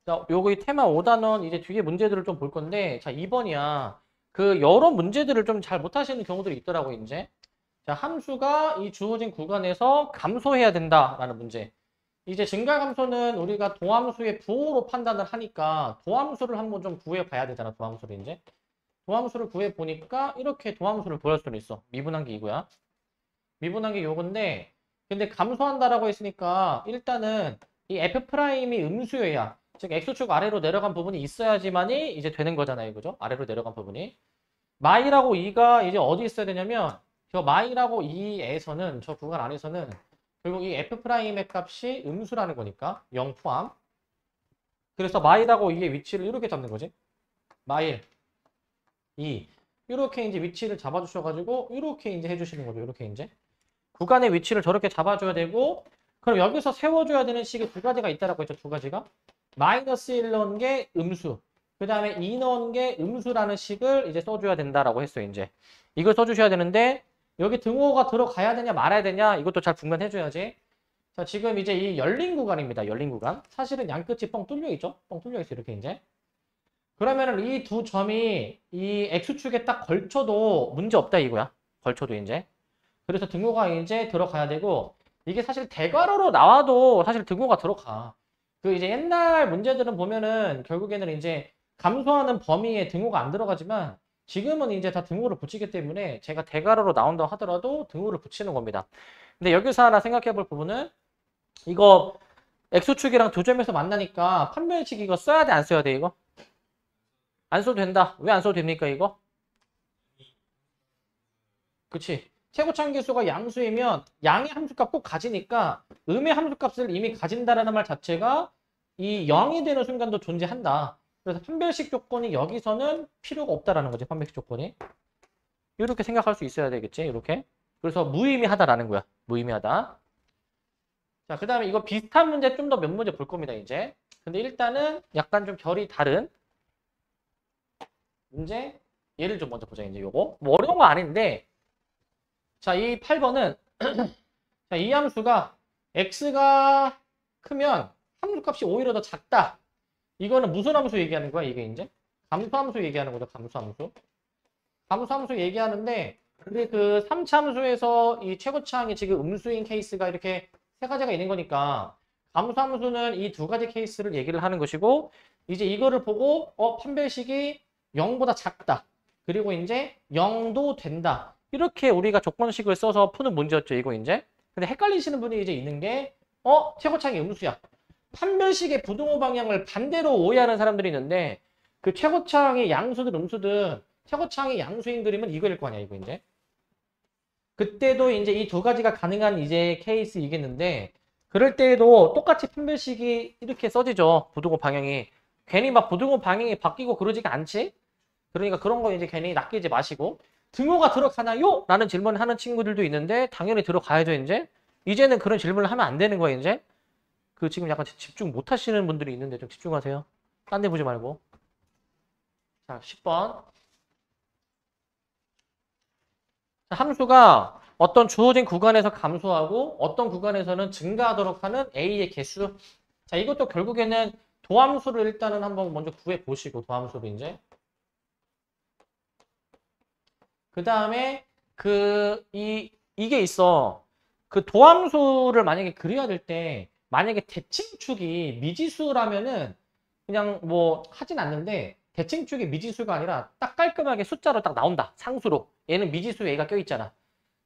자, 요거 이 테마 5단원 이제 뒤에 문제들을 좀 볼 건데, 자, 2번이야. 그 여러 문제들을 좀 잘 못하시는 경우들이 있더라고, 이제. 자, 함수가 이 주어진 구간에서 감소해야 된다라는 문제. 이제 증가 감소는 우리가 도함수의 부호로 판단을 하니까 도함수를 한번 좀 구해 봐야 되잖아, 도함수를 이제. 도함수를 구해 보니까 이렇게 도함수를 구할 수는 있어. 미분한 게 이거야. 미분한 게 요건데, 근데 감소한다라고 했으니까 일단은 이 F'이 음수여야, 즉 X축 아래로 내려간 부분이 있어야지만이 이제 되는 거잖아요, 그죠? 아래로 내려간 부분이. 마이라고 2가 이제 어디 있어야 되냐면, 저 마이라고 2에서는, 저 구간 안에서는 결국 이 F'의 값이 음수라는 거니까 0 포함. 그래서 마이라고 2의 위치를 이렇게 잡는 거지. 마일 2 이렇게 이제 위치를 잡아주셔가지고 이렇게 이제 해주시는 거죠. 이렇게 이제 구간의 위치를 저렇게 잡아줘야 되고, 그럼 여기서 세워줘야 되는 식이 두 가지가 있다라고 했죠. 두 가지가 마이너스 1 넣은 게 음수, 그 다음에 2 넣은 게 음수라는 식을 이제 써줘야 된다라고 했어요. 이제 이걸 써주셔야 되는데, 여기 등호가 들어가야 되냐 말아야 되냐 이것도 잘 분간해줘야지. 자, 지금 이제 이 열린 구간입니다. 열린 구간. 사실은 양끝이 뻥 뚫려 있죠. 뻥 뚫려 있어 이렇게 이제. 그러면은 이 두 점이 이 X축에 딱 걸쳐도 문제 없다 이거야. 걸쳐도 이제. 그래서 등호가 이제 들어가야 되고, 이게 사실 대괄호로 나와도 사실 등호가 들어가. 그 이제 옛날 문제들은 보면은 결국에는 이제 감소하는 범위에 등호가 안 들어가지만, 지금은 이제 다 등호를 붙이기 때문에 제가 대괄호로 나온다고 하더라도 등호를 붙이는 겁니다. 근데 여기서 하나 생각해 볼 부분은, 이거 X축이랑 두 점에서 만나니까 판별식 이거 써야 돼 안 써야 돼 이거? 안 써도 된다. 왜 안 써도 됩니까 이거? 그치? 최고차항계수가 양수이면 양의 함수값 꼭 가지니까 음의 함수값을 이미 가진다라는 말 자체가 이 0이 되는 순간도 존재한다. 그래서 판별식 조건이 여기서는 필요가 없다라는 거지. 판별식 조건이. 이렇게 생각할 수 있어야 되겠지. 이렇게. 그래서 무의미하다라는 거야. 무의미하다. 자, 그 다음에 이거 비슷한 문제 좀 더 몇 문제 볼 겁니다. 이제. 근데 일단은 약간 좀 결이 다른 문제 예를 좀 먼저 보자. 이제 요거. 뭐 어려운 거 아닌데, 자, 이 8번은 자, 이 함수가 x가 크면 함수값이 오히려 더 작다. 이거는 무슨 함수 얘기하는 거야? 이게 이제 감수함수 얘기하는 거죠. 감수함수. 감수함수 얘기하는데, 우리 그 3차 함수에서 이 최고차항이 지금 음수인 케이스가 이렇게 세 가지가 있는 거니까, 감수함수는 이 두 가지 케이스를 얘기를 하는 것이고, 이제 이거를 보고 판별식이 0보다 작다. 그리고 이제 0도 된다. 이렇게 우리가 조건식을 써서 푸는 문제였죠, 이거 이제. 근데 헷갈리시는 분이 이제 있는 게, 최고차항이 음수야. 판별식의 부등호 방향을 반대로 오해하는 사람들이 있는데, 그 최고차항이 양수든 음수든 최고차항이 양수인 그림은 이거일 거 아니야, 이거 이제. 그때도 이제 이 두 가지가 가능한 이제 케이스이겠는데, 그럴 때에도 똑같이 판별식이 이렇게 써지죠, 부등호 방향이. 괜히 막 부등호 방향이 바뀌고 그러지가 않지? 그러니까 그런 거 이제 괜히 낚이지 마시고, 등호가 들어가나요? 라는 질문을 하는 친구들도 있는데, 당연히 들어가야죠, 이제. 이제는 그런 질문을 하면 안 되는 거예요, 이제. 그 지금 약간 집중 못 하시는 분들이 있는데 좀 집중하세요. 딴 데 보지 말고. 자, 10번. 함수가 어떤 주어진 구간에서 감소하고 어떤 구간에서는 증가하도록 하는 A의 개수. 자, 이것도 결국에는 도함수를 일단은 한번 먼저 구해 보시고, 도함수를 이제. 그 다음에 이게 있어. 그 도함수를 만약에 그려야 될 때, 만약에 대칭축이 미지수라면은 그냥 뭐 하진 않는데, 대칭축이 미지수가 아니라 딱 깔끔하게 숫자로 딱 나온다. 상수로. 얘는 미지수 A가 껴있잖아.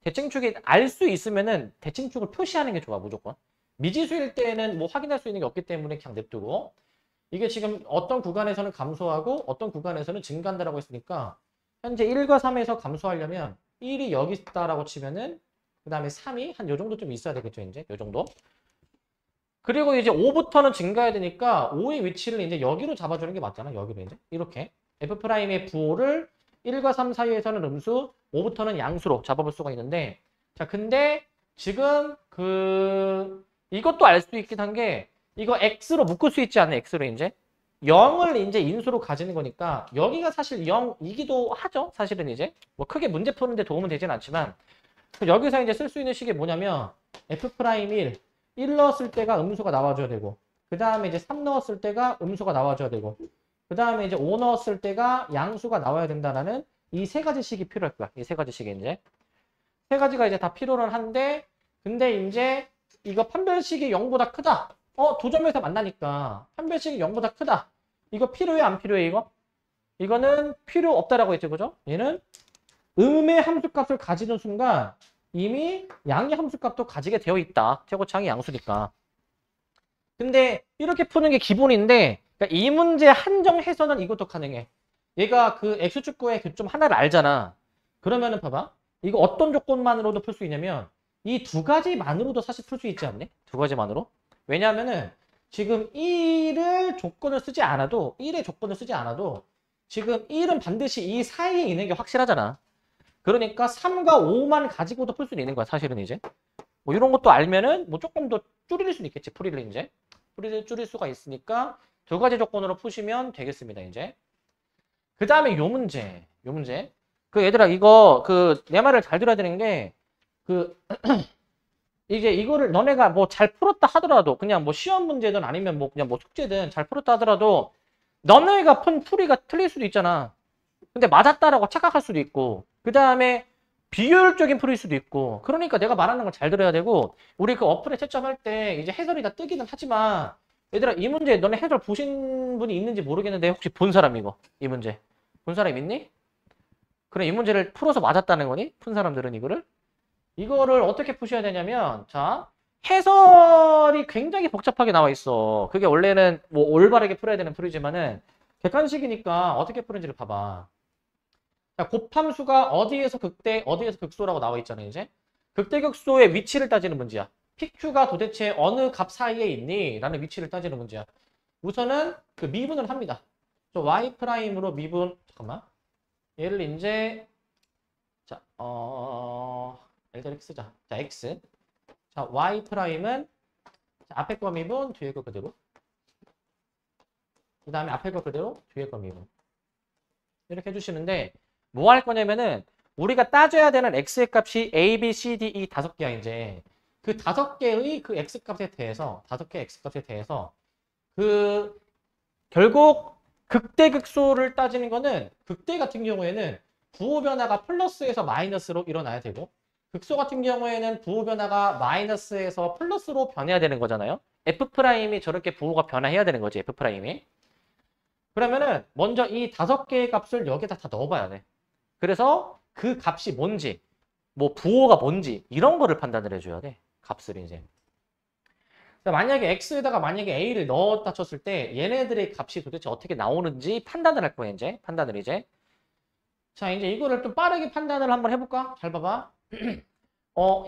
대칭축이 알 수 있으면은 대칭축을 표시하는 게 좋아, 무조건. 미지수일 때는 뭐 확인할 수 있는 게 없기 때문에 그냥 냅두고. 이게 지금 어떤 구간에서는 감소하고 어떤 구간에서는 증가한다라고 했으니까, 현재 1과 3에서 감소하려면 1이 여기 있다라고 치면은, 그 다음에 3이 한 요 정도 좀 있어야 되겠죠, 이제. 요 정도. 그리고 이제 5부터는 증가해야 되니까 5의 위치를 이제 여기로 잡아주는 게 맞잖아. 여기로 이제. 이렇게. F'의 부호를 1과 3 사이에서는 음수, 5부터는 양수로 잡아볼 수가 있는데, 자, 근데 지금 이것도 알 수 있긴 한 게, 이거 X로 묶을 수 있지 않나, X로 이제. 0을 이제 인수로 가지는 거니까, 여기가 사실 0이기도 하죠. 사실은 이제. 뭐 크게 문제 푸는데 도움은 되진 않지만, 여기서 이제 쓸 수 있는 식이 뭐냐면, F'1, 1 넣었을 때가 음수가 나와줘야 되고, 그 다음에 이제 3 넣었을 때가 음수가 나와줘야 되고, 그 다음에 이제 5 넣었을 때가 양수가 나와야 된다라는 이 세 가지 식이 필요할 거야. 이 세 가지 식이 이제. 세 가지가 이제 다 필요는 한데, 근데 이제 이거 판별식이 0보다 크다. 두 점에서 만나니까 판별식이 0보다 크다. 이거 필요해, 안 필요해, 이거? 이거는 필요 없다라고 했죠, 그죠? 얘는 음의 함수값을 가지는 순간 이미 양의 함수값도 가지게 되어 있다. 최고차항이 양수니까. 근데 이렇게 푸는 게 기본인데, 그러니까 이 문제 한정해서는 이것도 가능해. 얘가 그 X축구의 교점 하나를 알잖아. 그러면은 봐봐. 이거 어떤 조건만으로도 풀 수 있냐면 이 두 가지만으로도 사실 풀 수 있지 않니? 두 가지만으로. 왜냐하면은 지금 1을 조건을 쓰지 않아도 1의 조건을 쓰지 않아도 지금 1은 반드시 이 사이에 있는 게 확실하잖아. 그러니까 3과 5만 가지고도 풀 수 있는 거야, 사실은 이제. 뭐 이런 것도 알면은 뭐 조금 더 줄일 수는 있겠지, 풀이를 이제. 풀이를 줄일 수가 있으니까 두 가지 조건으로 푸시면 되겠습니다, 이제. 그 다음에 요 문제. 그 얘들아, 이거 내 말을 잘 들어야 되는 게 이제 이거를 너네가 뭐 잘 풀었다 하더라도 그냥 뭐 시험 문제든 아니면 뭐 그냥 뭐 숙제든 잘 풀었다 하더라도 너네가 푼 풀이가 틀릴 수도 있잖아. 근데 맞았다라고 착각할 수도 있고, 그 다음에 비효율적인 풀일 수도 있고. 그러니까 내가 말하는 걸 잘 들어야 되고, 우리 그 어플에 채점할 때 이제 해설이 다 뜨기는 하지만 얘들아, 이 문제 너네 해설 보신 분이 있는지 모르겠는데 혹시 본 사람 이거? 이 문제 본 사람 있니? 그래, 이 문제를 풀어서 맞았다는 거니? 푼 사람들은 이거를 어떻게 푸셔야 되냐면, 자, 해설이 굉장히 복잡하게 나와 있어. 그게 원래는 뭐 올바르게 풀어야 되는 풀이지만은 객관식이니까 어떻게 푸는지를 봐봐. 자, 곱함수가 어디에서 극대, 어디에서 극소라고 나와 있잖아요, 이제. 극대극소의 위치를 따지는 문제야. PQ가 도대체 어느 값 사이에 있니? 라는 위치를 따지는 문제야. 우선은 그 미분을 합니다. 저 y''으로 미분, 잠깐만. 얘를 이제, 자, x자. 자, x. 자, y''은 앞에 거 미분, 뒤에 거 그대로. 그 다음에 앞에 거 그대로, 뒤에 거 미분. 이렇게 해주시는데, 뭐 할 거냐면은, 우리가 따져야 되는 x의 값이 a, b, c, d, e 5개야, 이제. 그 5개의 그 x값에 대해서, 5개의 x값에 대해서, 결국, 극대극소를 따지는 거는, 극대 같은 경우에는 부호 변화가 플러스에서 마이너스로 일어나야 되고, 극소 같은 경우에는 부호 변화가 마이너스에서 플러스로 변해야 되는 거잖아요. F'이 저렇게 부호가 변화해야 되는 거지, F'이. 그러면은 먼저 이 5개의 값을 여기다 다 넣어봐야 돼. 그래서 그 값이 뭔지, 뭐 부호가 뭔지 이런 거를 판단을 해줘야 돼. 값을 이제. 만약에 X에다가 만약에 A를 넣었다 쳤을 때 얘네들의 값이 도대체 어떻게 나오는지 판단을 할 거야, 이제. 판단을 이제. 자, 이제 이거를 좀 빠르게 판단을 한번 해볼까? 잘 봐봐.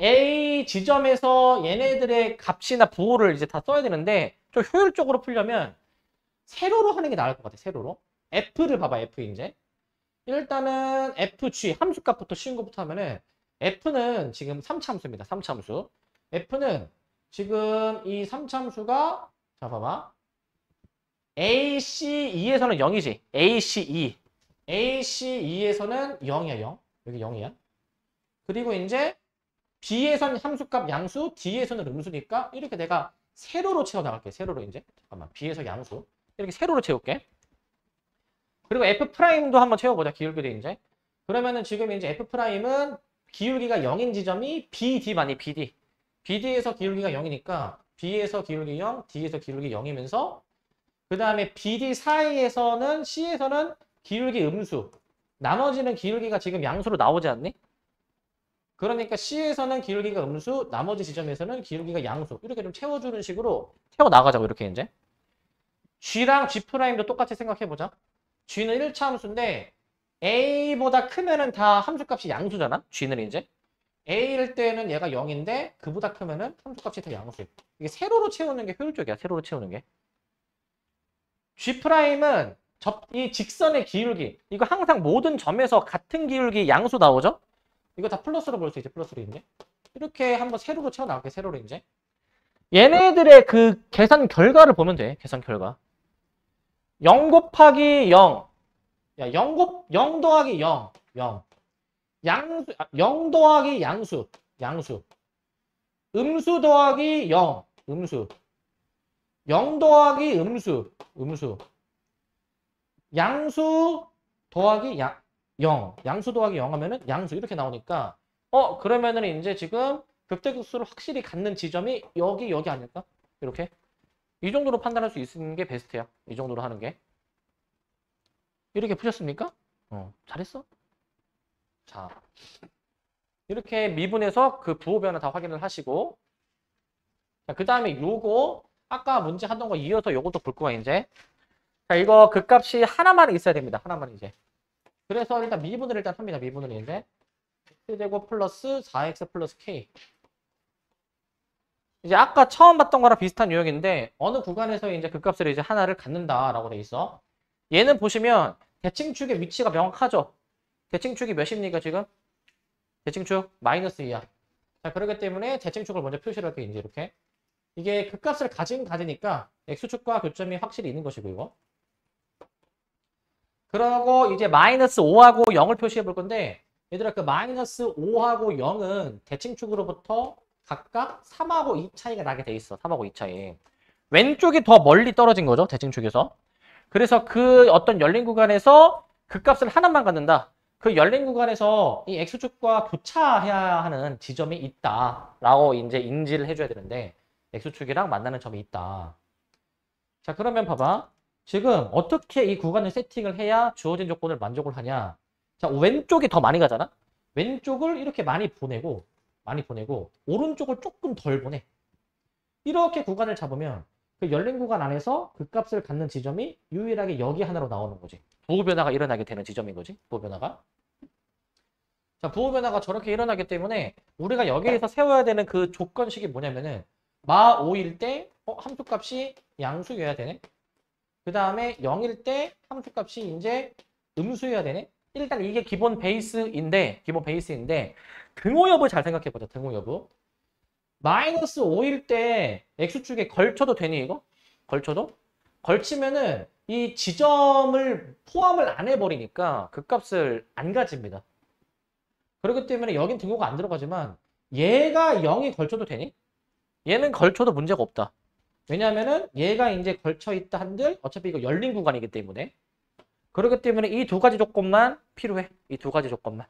A 지점에서 얘네들의 값이나 부호를 이제 다 써야 되는데 좀 효율적으로 풀려면 세로로 하는 게 나을 것 같아, 세로로. F를 봐봐, F 이제. 일단은 FG, 함수값부터 쉬운 것부터 하면은 F는 지금 3차 함수입니다, 3차 함수. F는 지금 이 3차 함수가, 자, 봐봐. AC2에서는 0이지. AC2. AC2에서는 0이야, 0. 여기 0이야. 그리고 이제 B에선 함수값 양수, D에서는 음수니까 이렇게 내가 세로로 채워 나갈게. 세로로 이제. 잠깐만. B에서 양수. 이렇게 세로로 채울게. 그리고 F'도 한번 채워보자. 기울기도 이제. 그러면은 지금 이제 F'은 기울기가 0인 지점이 BD만이 BD. BD에서 기울기가 0이니까 B에서 기울기 0, D에서 기울기 0이면서 그 다음에 BD 사이에서는 C에서는 기울기 음수. 나머지는 기울기가 지금 양수로 나오지 않니? 그러니까 C에서는 기울기가 음수, 나머지 지점에서는 기울기가 양수. 이렇게 좀 채워주는 식으로 채워나가자고, 이렇게 이제. G랑 G'도 똑같이 생각해보자. G는 1차 함수인데 A보다 크면은 다 함수값이 양수잖아, G는 이제. A일 때는 얘가 0인데 그보다 크면은 함수값이 다 양수. 이게 세로로 채우는 게 효율적이야, 세로로 채우는 게. G'은 이 직선의 기울기. 이거 항상 모든 점에서 같은 기울기 양수 나오죠? 이거 다 플러스로 볼 수 있지, 플러스로 이제. 이렇게 한번 세로로 채워나갈게, 세로로 이제. 얘네들의 그 계산 결과를 보면 돼, 계산 결과. 0 곱하기 0. 야, 0 더하기 0. 0. 양수, 0 더하기 양수. 양수. 음수 더하기 0. 음수. 0 더하기 음수. 양수 더하기 0. 양수 더하기 0 하면은 양수 이렇게 나오니까 그러면은 이제 지금 극대극수를 확실히 갖는 지점이 여기 아닐까? 이렇게. 이 정도로 판단할 수 있는 게 베스트야. 이 정도로 하는 게. 이렇게 푸셨습니까? 잘했어. 자, 이렇게 미분해서 그 부호 변화 다 확인을 하시고 그 다음에 요거 아까 문제 하던 거 이어서 요것도 볼 거야 이제. 자, 이거 그 값이 하나만 있어야 됩니다. 하나만 이제. 그래서 일단 미분을 일단 합니다. 미분을 이제 x제곱 플러스 4x 플러스 k. 이제 아까 처음 봤던 거랑 비슷한 유형인데 어느 구간에서 이제 그 값을 이제 하나를 갖는다라고 돼 있어. 얘는 보시면 대칭축의 위치가 명확하죠. 대칭축이 몇입니까 지금? 대칭축 마이너스 2야. 자, 그렇기 때문에 대칭축을 먼저 표시를 할게 이제 이렇게. 이게 그 값을 가지니까 x축과 교점이 확실히 있는 것이고 이거. 그러고 이제 마이너스 5하고 0을 표시해 볼 건데 얘들아 그 마이너스 5하고 0은 대칭축으로부터 각각 3하고 2 차이가 나게 돼 있어. 3하고 2 차이. 왼쪽이 더 멀리 떨어진 거죠. 대칭축에서. 그래서 그 어떤 열린 구간에서 그 값을 하나만 갖는다. 그 열린 구간에서 이 x축과 교차해야 하는 지점이 있다라고 이제 인지를 해줘야 되는데 x축이랑 만나는 점이 있다. 자, 그러면 봐봐. 지금 어떻게 이 구간을 세팅을 해야 주어진 조건을 만족을 하냐. 자, 왼쪽이 더 많이 가잖아. 왼쪽을 이렇게 많이 보내고 오른쪽을 조금 덜 보내. 이렇게 구간을 잡으면 그 열린 구간 안에서 그 값을 갖는 지점이 유일하게 여기 하나로 나오는 거지. 부호 변화가 일어나게 되는 지점인 거지. 부호 변화가. 자, 부호 변화가 저렇게 일어나기 때문에 우리가 여기에서 세워야 되는 그 조건식이 뭐냐면은 마 5일 때 함수값이 양수여야 되네. 그 다음에 0일 때 함수값이 이제 음수여야 되네. 일단 이게 기본 베이스인데 등호 여부 잘 생각해보자. 등호 여부. 마이너스 5일 때 x축에 걸쳐도 되니 이거? 걸쳐도? 걸치면은 이 지점을 포함을 안 해버리니까 그 값을 안 가집니다. 그렇기 때문에 여긴 등호가 안 들어가지만 얘가 0이 걸쳐도 되니? 얘는 걸쳐도 문제가 없다. 왜냐하면은 얘가 이제 걸쳐 있다 한들 어차피 이거 열린 구간이기 때문에 그렇기 때문에 이 두 가지 조건만 필요해. 이 두 가지 조건만.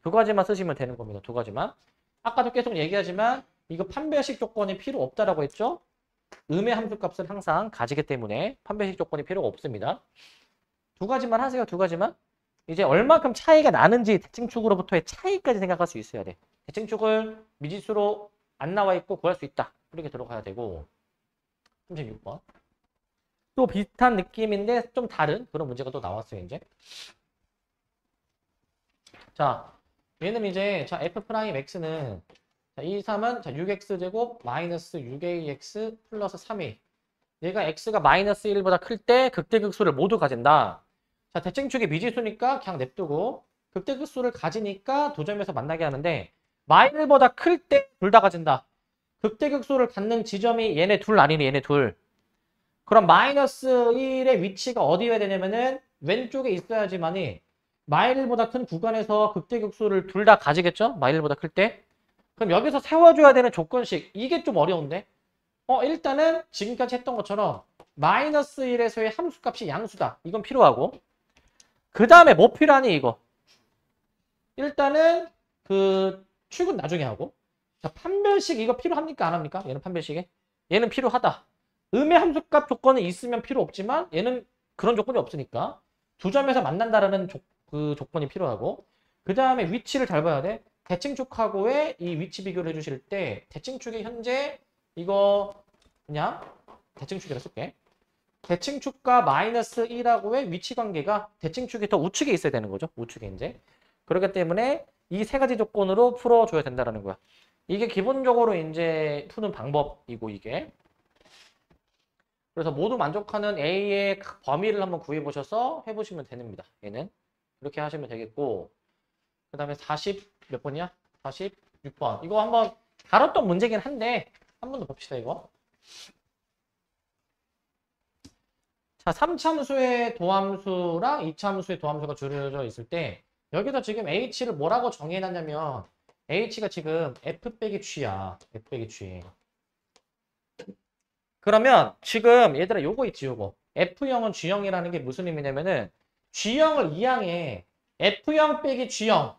두 가지만 쓰시면 되는 겁니다. 두 가지만. 아까도 계속 얘기하지만 이거 판별식 조건이 필요 없다라고 했죠? 음의 함수값은 항상 가지기 때문에 판별식 조건이 필요가 없습니다. 두 가지만 하세요. 두 가지만. 이제 얼마큼 차이가 나는지 대칭축으로부터의 차이까지 생각할 수 있어야 돼. 대칭축을 미지수로 안 나와 있고 구할 수 있다. 이렇게 들어가야 되고 36번. 또 비슷한 느낌인데 좀 다른 그런 문제가 또 나왔어요. 이제. 자, 얘는 이제 자 f'x는 자, 이 3은 자, 6x제곱 마이너스 6ax 플러스 3a. 얘가 x가 마이너스 1보다 클 때 극대극수를 모두 가진다. 자, 대칭축이 미지수니까 그냥 냅두고 극대극수를 가지니까 두 점에서 만나게 하는데 마이너스보다 클 때 둘 다 가진다. 극대극수를 갖는 지점이 얘네 둘 아니니 얘네 둘. 그럼 마이너스 1의 위치가 어디여야 되냐면은 왼쪽에 있어야지만이 마일보다 큰 구간에서 극대극수를 둘 다 가지겠죠? 마일보다 클 때. 그럼 여기서 세워줘야 되는 조건식. 이게 좀 어려운데. 일단은 지금까지 했던 것처럼 마이너스 1에서의 함수값이 양수다. 이건 필요하고. 그 다음에 뭐 필요하니 이거. 일단은 그 축은 나중에 하고. 자, 판별식 이거 필요합니까? 안 합니까? 얘는 판별식에. 얘는 필요하다. 음의 함수값 조건은 있으면 필요 없지만 얘는 그런 조건이 없으니까 두 점에서 만난다라는 그 조건이 필요하고 그 다음에 위치를 잘 봐야 돼. 대칭축하고의 이 위치 비교를 해주실 때 대칭축이 현재 이거 그냥 대칭축이라 쓸게. 대칭축과 마이너스 1하고의 위치 관계가 대칭축이 더 우측에 있어야 되는 거죠. 우측에 이제. 그렇기 때문에 이 세 가지 조건으로 풀어줘야 된다는 거야. 이게 기본적으로 이제 푸는 방법이고 이게. 그래서 모두 만족하는 A의 범위를 한번 구해보셔서 해보시면 됩니다. 얘는. 이렇게 하시면 되겠고 그 다음에 40 몇 번이야? 46번. 이거 한번 다뤘던 문제긴 한데 한 번 더 봅시다 이거. 자, 3참수의 도함수랑 2참수의 도함수가 줄여져 있을 때 여기서 지금 H를 뭐라고 정해놨냐면 H가 지금 F 빼기 G야. F 빼기 G. 그러면 지금 얘들아 요거 있지 요거. F형은 G형이라는 게 무슨 의미냐면은 G형을 이항해. F형 빼기 G형.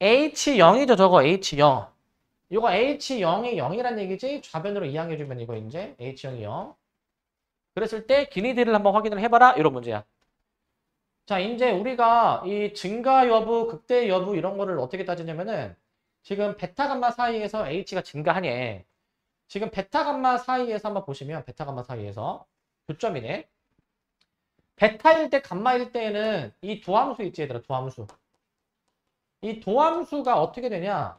H0이죠 저거 H0. 요거 H0이 0이란 얘기지. 좌변으로 이항해주면 이거 이제 H0이 0. 그랬을 때 기니들을 한번 확인을 해봐라. 이런 문제야. 자 이제 우리가 이 증가 여부, 극대 여부 이런 거를 어떻게 따지냐면은 지금 베타 감마 사이에서 H가 증가하니 지금 베타 감마 사이에서 한번 보시면 베타 감마 사이에서 교점이네. 베타일 때 감마일 때에는 이 도함수 있지 얘들아 도함수. 이 도함수가 어떻게 되냐.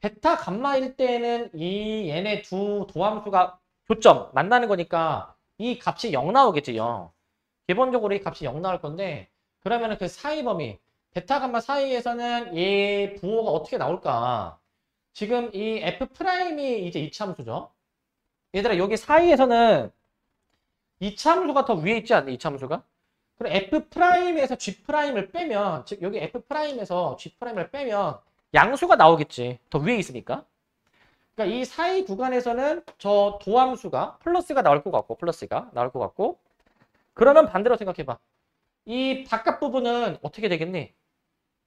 베타 감마일 때에는 이 얘네 두 도함수가 교점 만나는 거니까 이 값이 0 나오겠지 0. 기본적으로 이 값이 0 나올 건데 그러면 그 사이 범위 베타 감마 사이에서는 얘 부호가 어떻게 나올까. 지금 이 F'이 이제 이차함수죠. 얘들아 여기 사이에서는 이차함수가 더 위에 있지 않니 이차함수가? 그럼 F'에서 G'을 빼면 즉 여기 F'에서 G'을 빼면 양수가 나오겠지. 더 위에 있으니까. 그러니까 이 사이 구간에서는 저 도함수가 플러스가 나올 것 같고 플러스가 나올 것 같고 그러면 반대로 생각해봐. 이 바깥 부분은 어떻게 되겠니?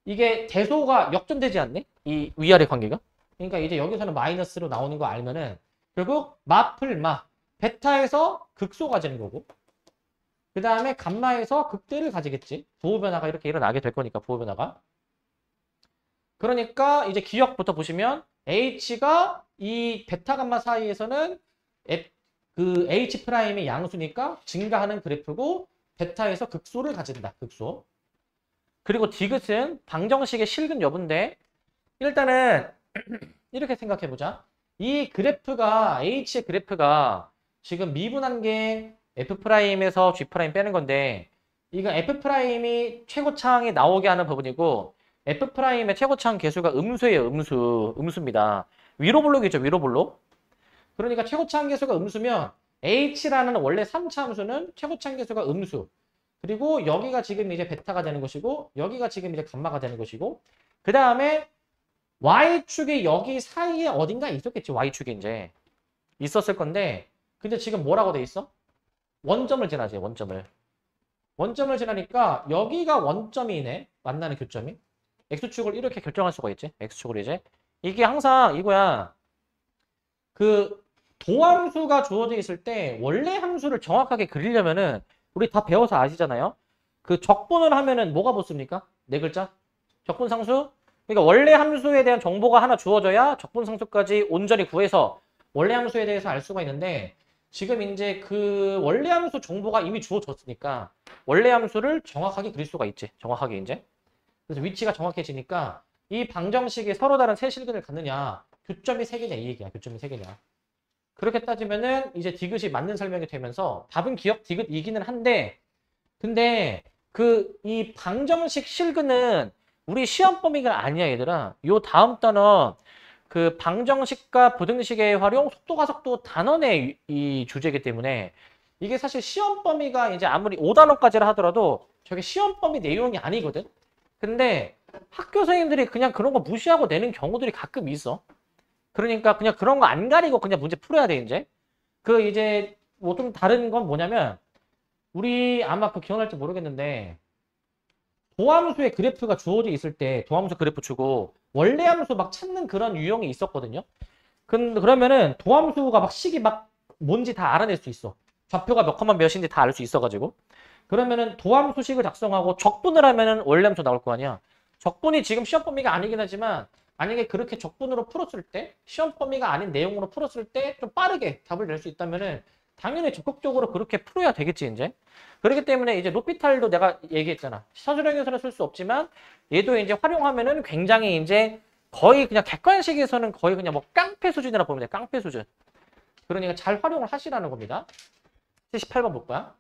이게 대소가 역전되지 않니? 이 위아래 관계가? 그러니까 이제 여기서는 마이너스로 나오는 거 알면은 결국 마플마 베타에서 극소가 되는 거고 그 다음에 감마에서 극대를 가지겠지. 부호 변화가 이렇게 일어나게 될 거니까 부호 변화가. 그러니까 이제 기억부터 보시면 H가 이 베타 감마 사이에서는 그 H'의 양수니까 증가하는 그래프고 베타에서 극소를 가진다. 극소. 그리고 디귿은 방정식의 실근 여부인데 일단은 이렇게 생각해보자. 이 그래프가 H의 그래프가 지금 미분한 게 F'에서 G' 빼는 건데 이거 F'이 최고차항이 나오게 하는 부분이고 F'의 최고차항 계수가 음수예요. 음수입니다. 위로 블록이죠. 위로 블록. 그러니까 최고차항 계수가 음수면 H라는 원래 3차 함수는 최고차항 계수가 음수. 그리고 여기가 지금 이제 베타가 되는 것이고 여기가 지금 이제 감마가 되는 것이고 그 다음에 Y축이 여기 사이에 어딘가 있었겠지. Y축이 이제 있었을 건데 근데 지금 뭐라고 돼 있어? 원점을 지나지. 원점을 지나니까 여기가 원점이네. 만나는 교점이. X축을 이렇게 결정할 수가 있지. X축을 이제. 이게 항상 이거야. 그 도함수가 주어져 있을 때 원래 함수를 정확하게 그리려면은 우리 다 배워서 아시잖아요. 그 적분을 하면은 뭐가 붙습니까? 네 글자? 적분상수? 그러니까 원래 함수에 대한 정보가 하나 주어져야 적분상수까지 온전히 구해서 원래 함수에 대해서 알 수가 있는데 지금 이제 그 원래 함수 정보가 이미 주어졌으니까 원래 함수를 정확하게 그릴 수가 있지. 정확하게 이제. 그래서 위치가 정확해지니까 이 방정식이 서로 다른 세 실근을 갖느냐 교점이 3개냐 이 얘기야. 교점이 3개냐. 그렇게 따지면은 이제 디귿이 맞는 설명이 되면서 답은 기억 디귿이기는 한데 근데 그 이 방정식 실근은 우리 시험 범위가 아니야 얘들아. 요 다음 단원 그 방정식과 부등식의 활용 속도 가속도 단원의 이 주제이기 때문에 이게 사실 시험 범위가 이제 아무리 5단원까지라 하더라도 저게 시험 범위 내용이 아니거든. 근데 학교 선생님들이 그냥 그런 거 무시하고 내는 경우들이 가끔 있어. 그러니까 그냥 그런 거 안 가리고 그냥 문제 풀어야 돼 이제. 그 이제 뭐 좀 다른 건 뭐냐면 우리 아마 그 기억날지 모르겠는데 도함수의 그래프가 주어져 있을 때 도함수 그래프 주고 원래 함수 막 찾는 그런 유형이 있었거든요. 그러면은 도함수가 막 식이 막 뭔지 다 알아낼 수 있어. 좌표가 몇 컴마 몇인지 다 알 수 있어가지고. 그러면은 도함수식을 작성하고 적분을 하면은 원래 함수 나올 거 아니야. 적분이 지금 시험 범위가 아니긴 하지만 만약에 그렇게 적분으로 풀었을 때 시험 범위가 아닌 내용으로 풀었을 때 좀 빠르게 답을 낼 수 있다면은 당연히 적극적으로 그렇게 풀어야 되겠지 이제. 그렇기 때문에 이제 로피탈도 내가 얘기했잖아. 사술형에서는 쓸 수 없지만 얘도 이제 활용하면은 굉장히 이제 거의 그냥 객관식에서는 거의 그냥 뭐 깡패 수준이라 보면 돼. 깡패 수준. 그러니까 잘 활용을 하시라는 겁니다. 78번 볼 거야.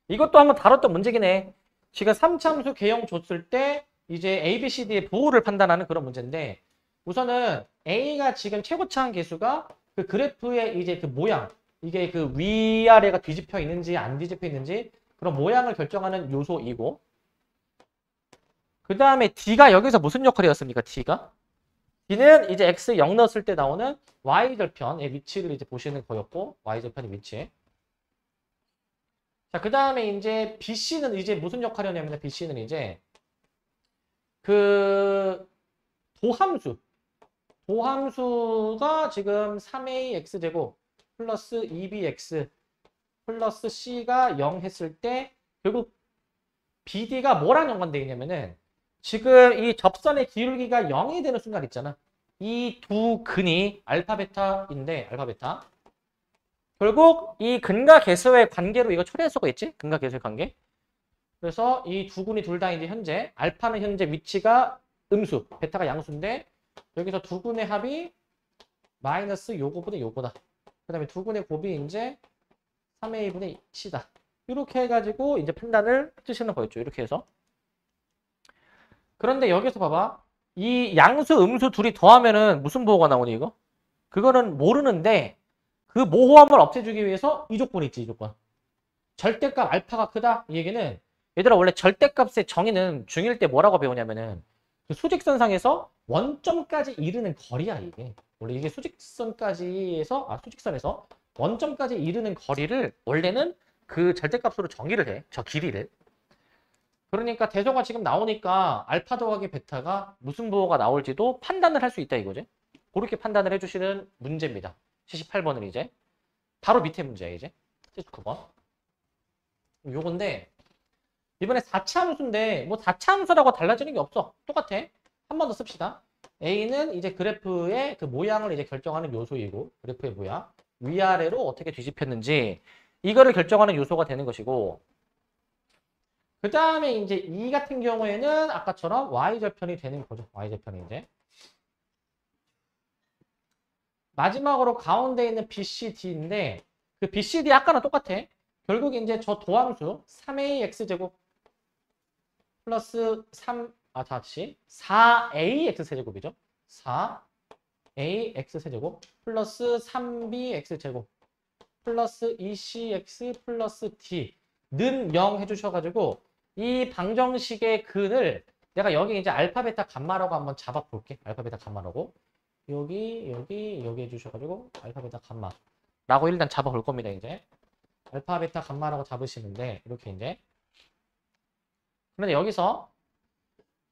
이것도 한번 다뤘던 문제긴 해. 지금 3참수 개형 줬을 때 이제 A, B, C, D의 부호를 판단하는 그런 문제인데 우선은 A가 지금 최고차항 계수가 그 그래프의 이제 그 모양 이게 그 위아래가 뒤집혀 있는지 안 뒤집혀 있는지 그런 모양을 결정하는 요소이고 그 다음에 D가 여기서 무슨 역할이었습니까? D가 B는 이제 X 0 넣었을 때 나오는 Y절편의 위치를 이제 보시는 거였고, Y절편의 위치. 자, 그 다음에 이제 BC는 이제 무슨 역할을 하냐면, BC는 이제 그 도함수가 지금 3AX제곱 플러스 2BX 플러스 C가 0 했을 때 결국 BD가 뭐랑 연관되어 있냐면은 지금 이 접선의 기울기가 0이 되는 순간 있잖아. 이 두 근이 알파 베타인데 알파 베타. 결국 이 근과 계수의 관계로 이거 처리할 수가 있지? 근과 계수의 관계. 그래서 이 두 근이 둘 다 이제 현재 알파는 현재 위치가 음수, 베타가 양수인데 여기서 두 근의 합이 마이너스 요거분의 요거다. 그 다음에 두 근의 곱이 이제 3a분의 c다. 이렇게 해가지고 이제 판단을 해주시는 거였죠. 이렇게 해서. 그런데 여기서 봐봐. 이 양수, 음수 둘이 더하면은 무슨 보호가 나오니 이거? 그거는 모르는데 그 모호함을 없애주기 위해서 이 조건이 있지, 이 조건. 절대값 알파가 크다? 이 얘기는 얘들아 원래 절대값의 정의는 중1 때 뭐라고 배우냐면은 그 수직선상에서 원점까지 이르는 거리야, 이게. 원래 이게 수직선에서 원점까지 이르는 거리를 원래는 그 절대값으로 정의를 해. 저 길이를. 그러니까 대소가 지금 나오니까 알파 더하기 베타가 무슨 부호가 나올지도 판단을 할 수 있다 이거지. 그렇게 판단을 해주시는 문제입니다. 78번은 이제 바로 밑에 문제야 이제. 79번. 요건데 이번에 4차 함수인데 뭐 4차 함수라고 달라지는 게 없어. 똑같아. 한 번 더 씁시다. A는 이제 그래프의 그 모양을 이제 결정하는 요소이고 그래프의 모양 위아래로 어떻게 뒤집혔는지 이거를 결정하는 요소가 되는 것이고 그 다음에 이제 E 같은 경우에는 아까처럼 Y절편이 되는 거죠. Y절편이 이제. 마지막으로 가운데 있는 BCD인데 그 BCD 아까랑 똑같아. 결국 이제 저 도함수 3AX제곱 플러스 4AX세제곱이죠. 4AX세제곱 플러스 3BX제곱 플러스 2CX 플러스 D는 0 해주셔가지고 이 방정식의 근을 내가 여기 이제 알파 베타 감마라고 한번 잡아볼게. 알파 베타 감마라고 여기 해주셔가지고 알파 베타 감마라고 일단 잡아볼 겁니다. 이제 알파 베타 감마라고 잡으시는데 이렇게 이제 그런데 여기서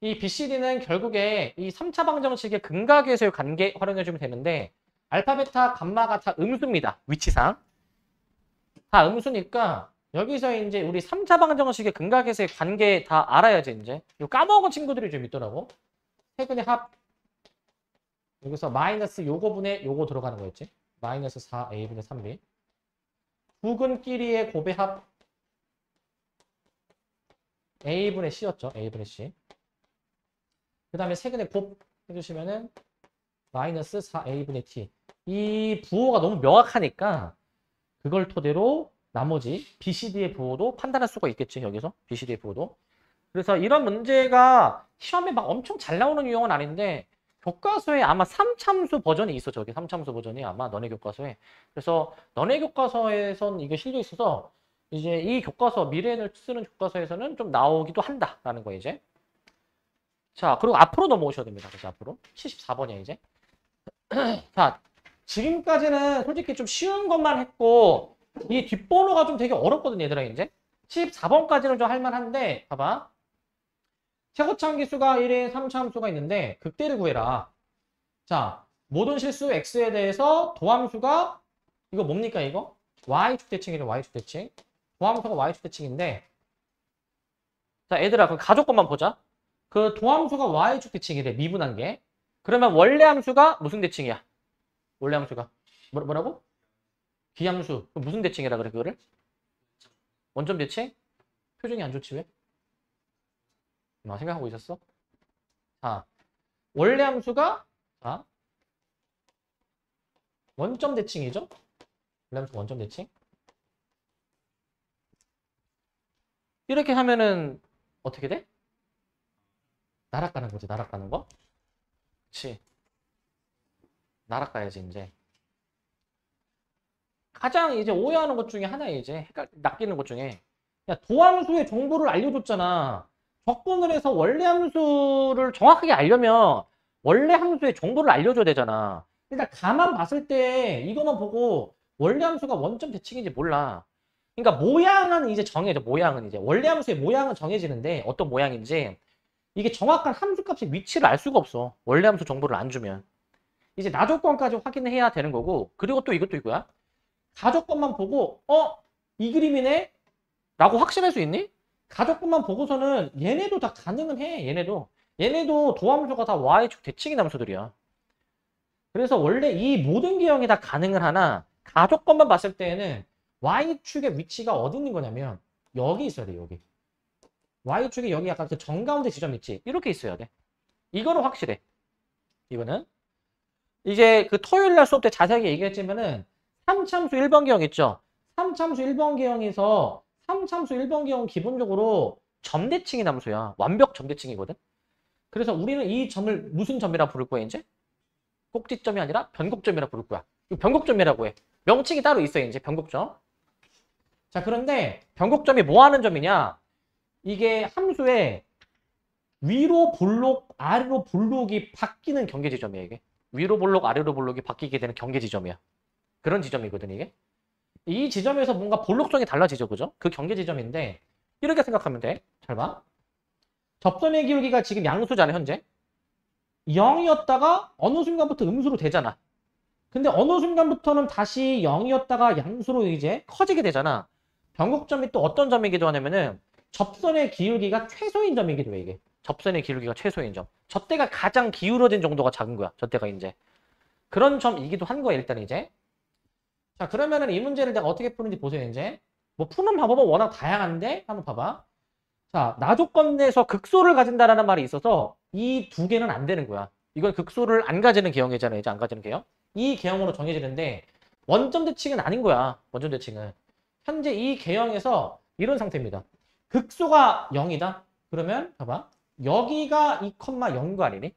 이 BCD는 결국에 이 3차 방정식의 근과 계수의 관계 활용해주면 되는데 알파 베타 감마가 다 음수입니다. 위치상 다 음수니까 여기서 이제 우리 3차 방정식의 근과 계수의 관계 다 알아야지 이제. 이거 까먹은 친구들이 좀 있더라고. 세근의 합 여기서 마이너스 요거분의 요거 들어가는 거였지. 마이너스 4a분의 3b 두 근끼리의 곱의 합 a분의 c였죠. a분의 c 그 다음에 세근의 곱 해주시면은 마이너스 4a분의 t 이 부호가 너무 명확하니까 그걸 토대로 나머지 BCD의 부호도 판단할 수가 있겠지. 여기서 BCD의 부호도. 그래서 이런 문제가 시험에 막 엄청 잘 나오는 유형은 아닌데 교과서에 아마 3참수 버전이 있어. 저기 3참수 버전이 아마 너네 교과서에. 그래서 너네 교과서에선 이게 실려 있어서 이제 이 교과서 미래를 쓰는 교과서에서는 좀 나오기도 한다라는 거 이제. 자, 그리고 앞으로 넘어오셔야 됩니다. 그래서 앞으로 74번이야 이제. 자, 지금까지는 솔직히 좀 쉬운 것만 했고 이 뒷번호가 좀 되게 어렵거든 얘들아 이제. 14번까지는 좀 할만한데 봐봐. 최고차함 기수가 1인 3차 함수가 있는데 극대를 구해라. 자, 모든 실수 x에 대해서 도함수가 이거 뭡니까 이거? y축 대칭이래. y축 대칭. 도함수가 y축 대칭인데 자, 얘들아 그 가족 것만 보자. 그 도함수가 y축 대칭이래. 미분한 게. 그러면 원래 함수가 무슨 대칭이야? 원래 함수가 뭐라고? 기함수. 그럼 무슨 대칭이라 그래 그거를? 원점 대칭? 표정이 안 좋지 왜? 생각하고 있었어? 자, 원래 함수가 자, 원점 대칭이죠? 원래 함수 원점 대칭. 이렇게 하면은 어떻게 돼? 날아가는 거지, 날아가는 거. 그치. 날아가야지 이제. 가장 이제 오해하는 것 중에 하나 이제 낚이는 것 중에 야, 도함수의 정보를 알려줬잖아. 적분을 해서 원래 함수를 정확하게 알려면 원래 함수의 정보를 알려줘야 되잖아. 일단 가만 봤을 때 이거만 보고 원래 함수가 원점 대칭인지 몰라. 그러니까 모양은 이제 정해져. 모양은 이제 원래 함수의 모양은 정해지는데 어떤 모양인지 이게 정확한 함수 값의 위치를 알 수가 없어. 원래 함수 정보를 안 주면. 이제 나조건까지 확인해야 되는 거고 그리고 또 이것도 이거야. 가조건만 보고 이 그림이네? 라고 확신할 수 있니? 가조건만 보고서는 얘네도 다 가능은 해. 얘네도 도함수가 다 y축 대칭인 함수들이야. 그래서 원래 이 모든 기형이 다 가능을 하나 가조건만 봤을 때에는 y축의 위치가 어디 있는 거냐면 여기 있어야 돼. 여기. y축에 여기 약간 그 정가운데 지점 있지? 이렇게 있어야 돼. 이거는 확실해. 이거는. 이제 그 토요일 날 수업 때 자세하게 얘기했지만은 3참수 1번 기형 있죠? 3참수 1번 기형에서 3참수 1번 기형은 기본적으로 점대칭인 함수야. 완벽 점대칭이거든. 그래서 우리는 이 점을 무슨 점이라 부를 거야, 이제? 꼭지점이 아니라 변곡점이라 부를 거야. 이거 변곡점이라고 해. 명칭이 따로 있어요, 이제 변곡점. 자, 그런데 변곡점이 뭐 하는 점이냐? 이게 함수의 위로 볼록, 아래로 볼록이 바뀌는 경계 지점이야, 이게. 위로 볼록, 아래로 볼록이 바뀌게 되는 경계 지점이야. 그런 지점이거든, 이게. 이 지점에서 뭔가 볼록성이 달라지죠, 그죠? 그 경계 지점인데 이렇게 생각하면 돼. 잘 봐. 접선의 기울기가 지금 양수잖아, 현재. 0이었다가 어느 순간부터 음수로 되잖아. 근데 어느 순간부터는 다시 0이었다가 양수로 이제 커지게 되잖아. 변곡점이 또 어떤 점이기도 하냐면은 접선의 기울기가 최소인 점이기도 해, 이게. 접선의 기울기가 최소인 점. 저때가 가장 기울어진 정도가 작은 거야. 저때가 이제. 그런 점이기도 한 거야, 일단 이제. 자, 그러면은 이 문제를 내가 어떻게 푸는지 보세요, 이제. 뭐 푸는 방법은 워낙 다양한데 한번 봐봐. 자, 나조건 내에서 극소를 가진다라는 말이 있어서 이 두 개는 안 되는 거야. 이건 극소를 안 가지는 계형이잖아요. 이제 안 가지는 계형. 이 계형으로 정해지는데 원점 대칭은 아닌 거야. 원점 대칭은. 현재 이 계형에서 이런 상태입니다. 극소가 0이다. 그러면 봐봐. 여기가 2,0인 거 아니니?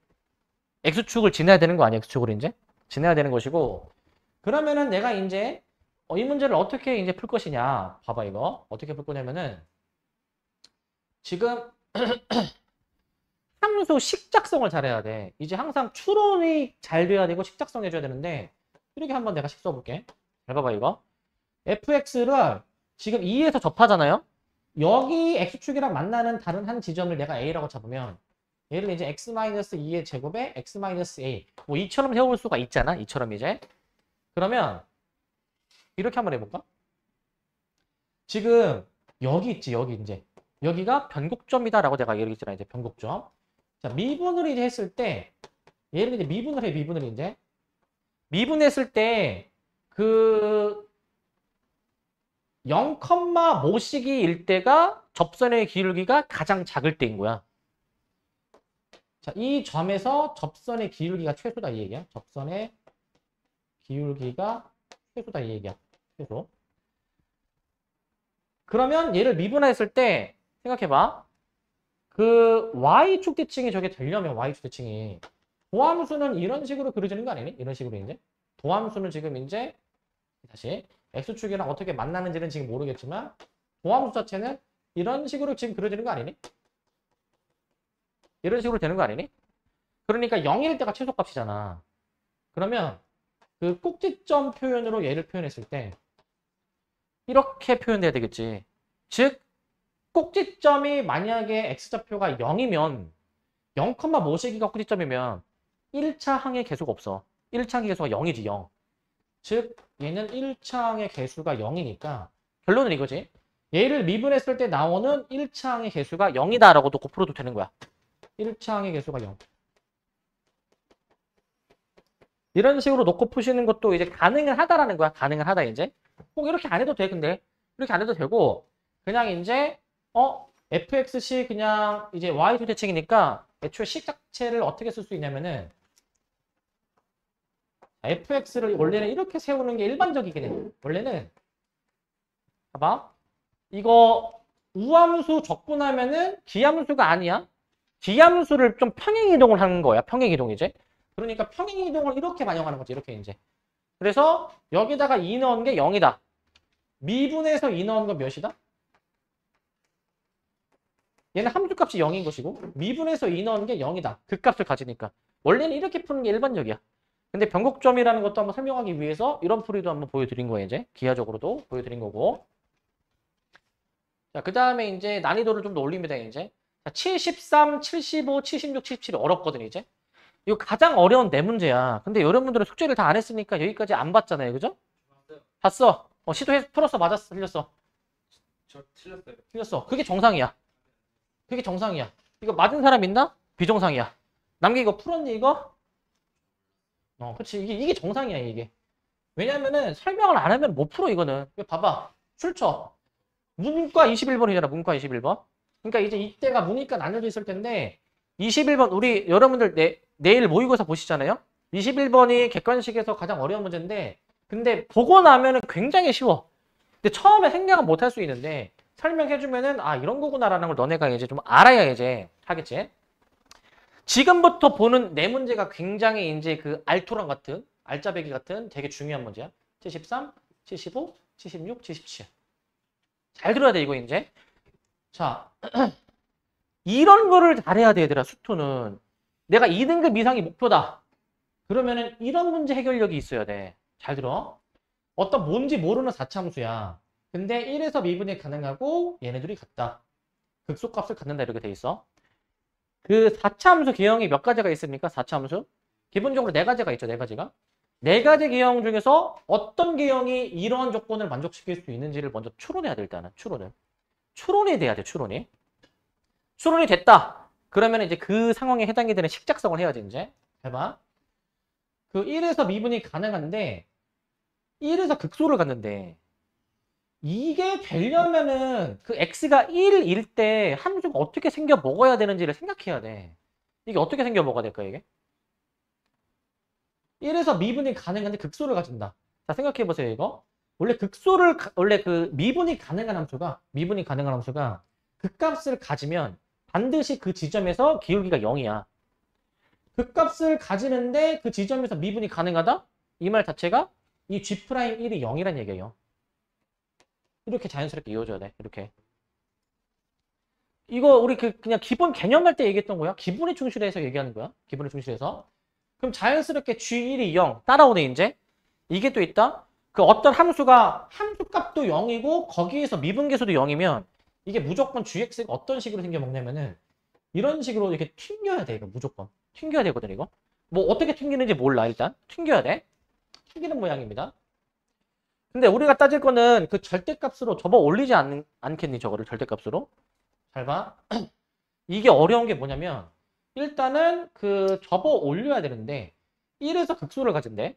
X축을 지나야 되는 거 아니야? X축을 이제? 지나야 되는 것이고 그러면은 내가 이제 이 문제를 어떻게 이제 풀 것이냐. 봐봐, 이거. 어떻게 풀 거냐면은 지금 함수 식작성을 잘해야 돼. 이제 항상 추론이 잘 돼야 되고 식작성 해줘야 되는데 이렇게 한번 내가 식 써볼게. 잘 봐봐, 이거. fx를 지금 2에서 접하잖아요. 여기 x축이랑 만나는 다른 한 지점을 내가 a라고 잡으면 얘를 이제 x-2의 제곱에 x-a 뭐 이처럼 세울 수가 있잖아. 이처럼 이제. 그러면 이렇게 한번 해볼까? 지금 여기 있지, 여기 이제. 여기가 변곡점이다라고 내가 얘기했잖아, 이제 변곡점. 자, 미분을 이제 했을 때, 얘를 이제 미분을 해, 미분을 이제. 미분했을 때, 그, 0,모시기일 때가 접선의 기울기가 가장 작을 때인 거야. 자, 이 점에서 접선의 기울기가 최소다, 이 얘기야. 접선의 기울기가 최소다, 이 얘기야. 최소. 그러면 얘를 미분했을 때, 생각해봐. 그 y축 대칭이 저게 되려면 y축 대칭이 도함수는 이런 식으로 그려지는 거 아니니? 이런 식으로 이제 도함수는 지금 이제 다시 x축이랑 어떻게 만나는지는 지금 모르겠지만 도함수 자체는 이런 식으로 지금 그려지는 거 아니니? 이런 식으로 되는 거 아니니? 그러니까 0일 때가 최소값이잖아. 그러면 그 꼭지점 표현으로 얘를 표현했을 때 이렇게 표현돼야 되겠지. 즉 꼭지점이 만약에 x좌표가 0이면 0,모시기가 꼭지점이면 1차 항의 개수가 없어. 1차 항의 개수가 0이지, 0. 즉 얘는 1차 항의 개수가 0이니까 결론은 이거지. 얘를 미분했을 때 나오는 1차 항의 개수가 0이다 라고 놓고 풀어도 되는 거야. 1차 항의 개수가 0. 이런 식으로 놓고 푸시는 것도 이제 가능은 하다라는 거야. 가능은 하다 이제. 꼭 이렇게 안 해도 돼, 근데. 이렇게 안 해도 되고 그냥 이제 fx식 그냥 이제 y축 대칭이니까 애초에 식 자체를 어떻게 쓸 수 있냐면은 fx를 원래는 이렇게 세우는 게 일반적이긴 해. 원래는 봐봐. 이거 우함수 적분하면은 기함수가 아니야. 기함수를 좀 평행이동을 하는 거야. 평행이동 이제. 그러니까 평행이동을 이렇게 반영하는 거지. 이렇게 이제. 그래서 여기다가 2 넣은 게 0이다. 미분에서 2 넣은 건 몇이다? 얘는 함수값이 0인 것이고 미분에서 2 넣은 게 0이다. 그 값을 가지니까. 원래는 이렇게 푸는 게 일반적이야. 근데 변곡점이라는 것도 한번 설명하기 위해서 이런 풀이도 한번 보여드린 거예요. 이제 기하적으로도 보여드린 거고. 자, 그 다음에 이제 난이도를 좀 더 올립니다. 이제 자, 73, 75, 76, 77 어렵거든 이제. 이거 가장 어려운 네 문제야. 근데 여러분들은 숙제를 다 안 했으니까 여기까지 안 봤잖아요. 그죠? 봤어. 시도해서 풀었어. 맞았어. 틀렸어. 저 틀렸어요. 틀렸어. 그게 정상이야. 그게 정상이야. 이거 맞은 사람 있나? 비정상이야. 남기 이거 풀었니 이거? 그치. 이게 정상이야 이게. 왜냐면은 설명을 안 하면 못 풀어 이거는. 이거 봐봐. 출처. 문과 21번이잖아. 문과 21번. 그러니까 이제 이때가 문이과 나눠져 있을 텐데 21번 우리 여러분들 내일 모의고사 보시잖아요. 21번이 객관식에서 가장 어려운 문제인데 근데 보고 나면은 굉장히 쉬워. 근데 처음에 생각은 못 할 수 있는데 설명해주면은 아 이런 거구나라는 걸 너네가 이제 좀 알아야 이제 하겠지. 지금부터 보는 네 문제가 굉장히 이제 그 알토란 같은 알짜배기 같은 되게 중요한 문제야. 73, 75, 76, 77. 잘 들어야 돼 이거 이제. 자 이런 거를 잘해야 돼 얘들아. 수토는 내가 2등급 이상이 목표다. 그러면은 이런 문제 해결력이 있어야 돼. 잘 들어. 어떤 뭔지 모르는 4차함수야. 근데 1에서 미분이 가능하고 얘네들이 같다. 극소값을 갖는다 이렇게 돼 있어. 그 4차함수 개형이 몇 가지가 있습니까? 4차함수? 기본적으로 네 가지가 있죠. 네 가지가. 네 가지 개형 중에서 어떤 개형이 이러한 조건을 만족시킬 수 있는지를 먼저 추론해야 돼. 일단은 추론이 돼야 돼. 추론이 됐다. 그러면 이제 그 상황에 해당이 되는 식작성을 해야지 이제. 해봐. 그 1에서 미분이 가능한데 1에서 극소를 갖는데 이게 되려면은 그 x가 1일 때 함수가 어떻게 생겨 먹어야 되는지를 생각해야 돼. 이게 어떻게 생겨 먹어야 될까 이게? 1에서 미분이 가능한데 극소를 가진다. 자 생각해 보세요 이거. 원래 원래 그 미분이 가능한 함수가 극값을 가지면 반드시 그 지점에서 기울기가 0이야. 극값을 가지는데 그 지점에서 미분이 가능하다? 이 말 자체가 이 G'1이 0이란 얘기예요. 이렇게 자연스럽게 이어져야 돼. 이렇게. 이거 우리 그냥 기본 개념 할 때 얘기했던 거야. 기본에 충실해서 얘기하는 거야. 기본에 충실해서. 그럼 자연스럽게 G1이 0 따라오네 이제. 이게 또 있다. 그 어떤 함수가 함수값도 0이고 거기에서 미분계수도 0이면 이게 무조건 Gx가 어떤 식으로 생겨 먹냐면은 이런 식으로 이렇게 튕겨야 돼. 이거 무조건. 튕겨야 되거든 이거. 뭐 어떻게 튕기는지 몰라 일단. 튕겨야 돼. 튕기는 모양입니다. 근데 우리가 따질 거는 그 절대값으로 접어 올리지 않겠니 저거를 절대값으로. 잘 봐. 이게 어려운 게 뭐냐면 일단은 그 접어 올려야 되는데 1에서 극소를 가진대.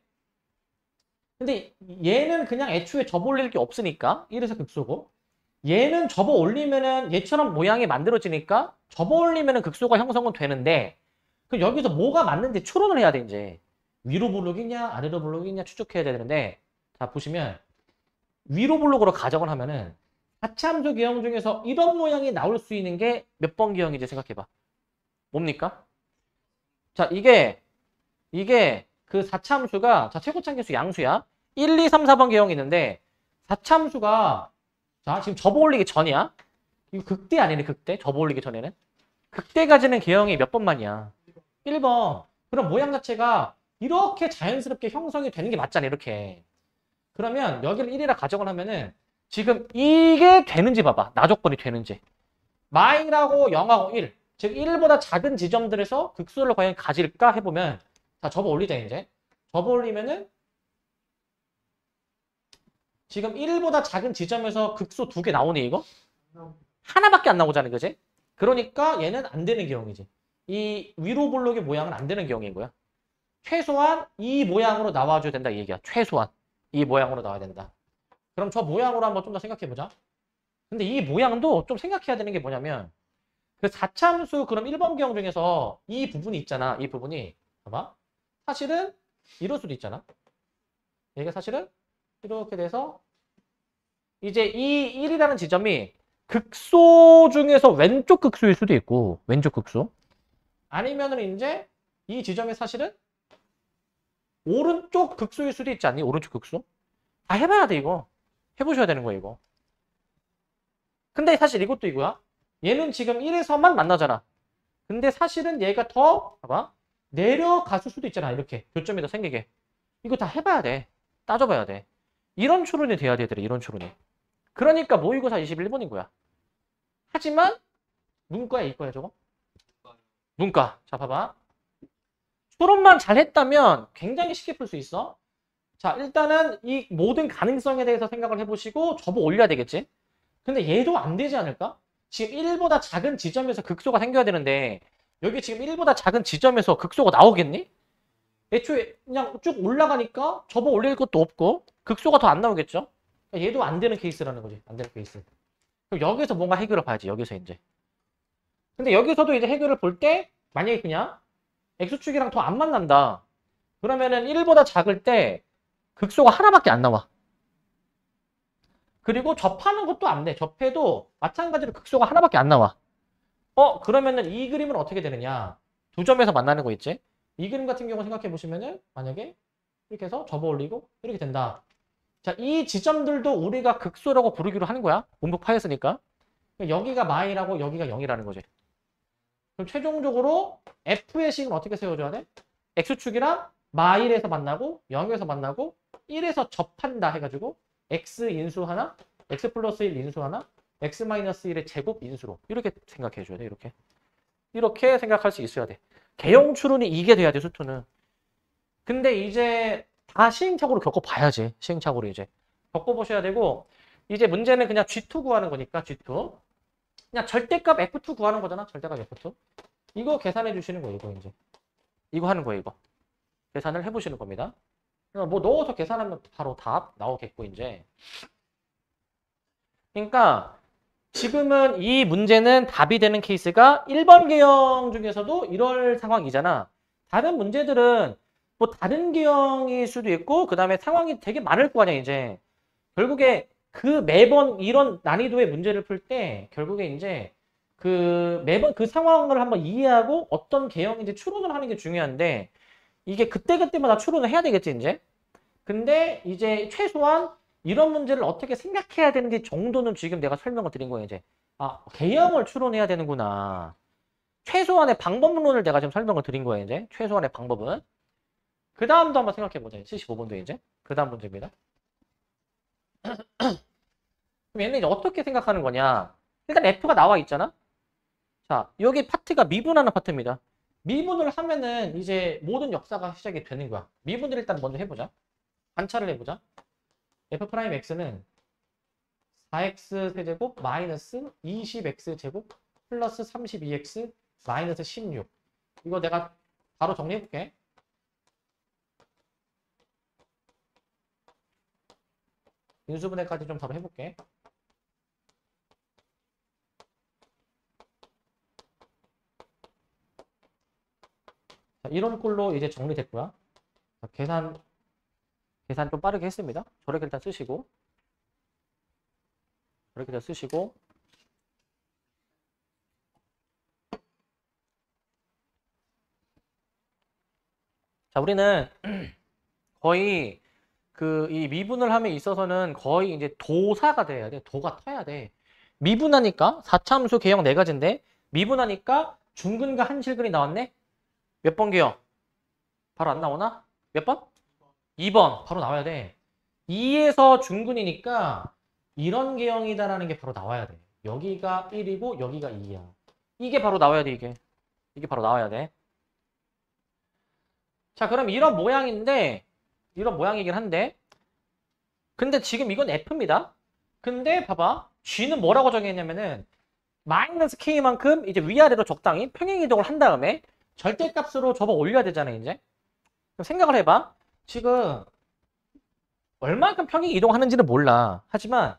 근데 얘는 그냥 애초에 접어 올릴 게 없으니까 1에서 극소고 얘는 접어 올리면은 얘처럼 모양이 만들어지니까 접어 올리면은 극소가 형성은 되는데 그럼 여기서 뭐가 맞는지 추론을 해야 돼 이제. 위로 블록이냐 아래로 블록이냐 추적해야 되는데 자 보시면 위로 블록으로 가정을 하면은 4차함수 개형 중에서 이런 모양이 나올 수 있는 게 몇 번 개형인지 생각해봐. 뭡니까? 자 이게 그 4차함수가 자 최고차함수 양수야. 1, 2, 3, 4번 개형이 있는데 4차함수가 자 지금 접어 올리기 전이야. 이거 극대 아니네 극대. 접어 올리기 전에는. 극대 가지는 개형이 몇 번만이야. 1번. 그럼 모양 자체가 이렇게 자연스럽게 형성이 되는 게 맞잖아 이렇게. 그러면 여기를 1이라 가정을 하면은 지금 이게 되는지 봐봐. 나 조건이 되는지. 마이너하고 0하고 1. 즉 1보다 작은 지점들에서 극소를 과연 가질까 해보면 자 접어 올리자 이제. 접어 올리면은 지금 1보다 작은 지점에서 극소 2개 나오네 이거? 하나밖에 안 나오잖아 그지? 그러니까 얘는 안 되는 경우이지. 이 위로 블록의 모양은 안 되는 경우인 거야. 최소한 이 모양으로 나와줘야 된다 이 얘기야. 최소한 이 모양으로 나와야 된다. 그럼 저 모양으로 한번 좀 더 생각해보자. 근데 이 모양도 좀 생각해야 되는 게 뭐냐면 그 4차함수 그럼 1번 개형 중에서 이 부분이 있잖아. 이 부분이 봐봐. 사실은 이럴 수도 있잖아. 얘가 사실은 이렇게 돼서 이제 이 1이라는 지점이 극소 중에서 왼쪽 극소일 수도 있고 왼쪽 극소 아니면은 이제 이 지점이 사실은 오른쪽 극소일 수도 있지 않니? 오른쪽 극소? 다 해봐야 돼 이거. 해보셔야 되는 거야 이거. 근데 사실 이것도 이거야. 얘는 지금 1에서만 만나잖아. 근데 사실은 얘가 더 봐봐. 내려갔을 수도 있잖아. 이렇게 교점이 더 생기게. 이거 다 해봐야 돼. 따져봐야 돼. 이런 추론이 돼야 되더래. 이런 추론이. 그러니까 모의고사 21번인 거야. 하지만 문과야 이과야 저거? 문과. 자 봐봐. 추론만 잘했다면 굉장히 쉽게 풀 수 있어. 자 일단은 이 모든 가능성에 대해서 생각을 해보시고 접어 올려야 되겠지. 근데 얘도 안 되지 않을까? 지금 1보다 작은 지점에서 극소가 생겨야 되는데 여기 지금 1보다 작은 지점에서 극소가 나오겠니? 애초에 그냥 쭉 올라가니까 접어 올릴 것도 없고 극소가 더 안 나오겠죠? 그러니까 얘도 안 되는 케이스라는 거지. 안 되는 케이스. 그럼 여기서 뭔가 해결을 봐야지. 여기서 이제. 근데 여기서도 이제 해결을 볼 때 만약에 그냥 X축이랑 더 안 만난다. 그러면은 1보다 작을 때 극소가 하나밖에 안 나와. 그리고 접하는 것도 안 돼. 접해도 마찬가지로 극소가 하나밖에 안 나와. 그러면은 이 그림은 어떻게 되느냐? 두 점에서 만나는 거 있지? 이 그림 같은 경우 생각해 보시면은 만약에 이렇게 해서 접어 올리고 이렇게 된다. 자, 이 지점들도 우리가 극소라고 부르기로 하는 거야. 문법 파였으니까. 여기가 마이라고 여기가 0이라는 거지. 그럼 최종적으로 F의 식은 어떻게 세워줘야 돼? X축이랑 마일에서 만나고 0에서 만나고 1에서 접한다 해가지고 X 인수 하나, X 플러스 1 인수 하나, X 마이너스 1의 제곱 인수로 이렇게 생각해 줘야 돼. 이렇게 생각할 수 있어야 돼. 개형 추론이 이게 돼야 돼. 수투는. 근데 이제 다 시행착오로 겪어봐야지. 시행착오로 이제 겪어보셔야 되고 이제 문제는 그냥 G2 구하는 거니까 G2 그냥 절대값 F2 구하는 거잖아. 절대값 F2 이거 계산해 주시는 거예요. 이거 이제 이거 하는 거예요. 이거 계산을 해보시는 겁니다. 뭐 넣어서 계산하면 바로 답 나오겠고 이제 그러니까 지금은 이 문제는 답이 되는 케이스가 1번 계형 중에서도 이럴 상황이잖아. 다른 문제들은 뭐 다른 계형일 수도 있고 그 다음에 상황이 되게 많을 거 아니야 이제. 결국에 그 매번 이런 난이도의 문제를 풀 때 결국에 이제 그 매번 그 상황을 한번 이해하고 어떤 계형인지 추론을 하는 게 중요한데 이게 그때그때마다 추론을 해야 되겠지 이제. 근데 이제 최소한 이런 문제를 어떻게 생각해야 되는지 정도는 지금 내가 설명을 드린 거예요 이제. 아, 계형을 추론해야 되는구나. 최소한의 방법론을 내가 지금 설명을 드린 거예요 이제. 최소한의 방법은. 그 다음도 한번 생각해 보자. 75번도 이제. 그 다음 문제입니다. 그럼 얘는 이제 어떻게 생각하는 거냐. 일단 F가 나와 있잖아. 자, 여기 파트가 미분하는 파트입니다. 미분을 하면은 이제 모든 역사가 시작이 되는 거야. 미분을 일단 먼저 해보자. 관찰을 해보자. F'X는 4X 세제곱 마이너스 20X 제곱 플러스 32X 마이너스 16. 이거 내가 바로 정리해볼게. 인수분해까지 좀 바로 해볼게. 자, 이런 꼴로 이제 정리됐고요. 자, 계산 좀 빠르게 했습니다. 저렇게 일단 쓰시고 저렇게 일단 쓰시고 자, 우리는 거의 그 이 미분을 함에 있어서는 거의 이제 도사가 돼야 돼. 도가 터야 돼. 미분하니까 4차함수 계형 4가지인데 미분하니까 중근과 한실근이 나왔네. 몇 번 계형? 바로 안 나오나? 몇 번? 2번. 바로 나와야 돼. 2에서 중근이니까 이런 계형이다라는 게 바로 나와야 돼. 여기가 1이고 여기가 2야. 이게 바로 나와야 돼, 이게. 이게 바로 나와야 돼. 자, 그럼 이런 모양인데 이런 모양이긴 한데 근데 지금 이건 F입니다. 근데 봐봐. G는 뭐라고 정했냐면은 마이너스 K만큼 이제 위아래로 적당히 평행이동을 한 다음에 절대값으로 접어 올려야 되잖아, 이제. 그럼 생각을 해봐. 지금 얼마만큼 평행 이동하는지는 몰라. 하지만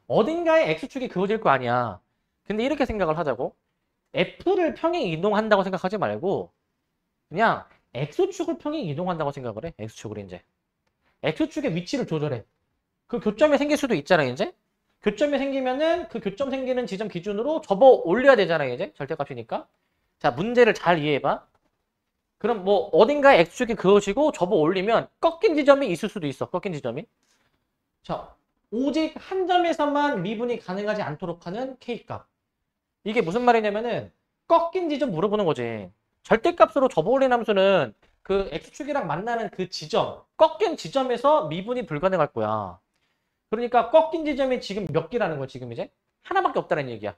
어딘가에 X축이 그어질 거 아니야. 근데 이렇게 생각을 하자고. F를 평행 이동한다고 생각하지 말고 그냥 X축을 평행 이동한다고 생각을 해. X축을 이제. X축의 위치를 조절해. 그 교점이 생길 수도 있잖아, 이제. 교점이 생기면은 그 교점 생기는 지점 기준으로 접어 올려야 되잖아, 이제. 절대값이니까. 자, 문제를 잘 이해해봐. 그럼 뭐 어딘가에 X축이 그어지고 접어 올리면 꺾인 지점이 있을 수도 있어. 꺾인 지점이. 자, 오직 한 점에서만 미분이 가능하지 않도록 하는 K값. 이게 무슨 말이냐면은 꺾인 지점 물어보는 거지. 절대값으로 접어올린 함수는 그 x축이랑 만나는 그 지점, 꺾인 지점에서 미분이 불가능할 거야. 그러니까 꺾인 지점이 지금 몇 개라는 거야, 지금 이제? 하나밖에 없다는 얘기야.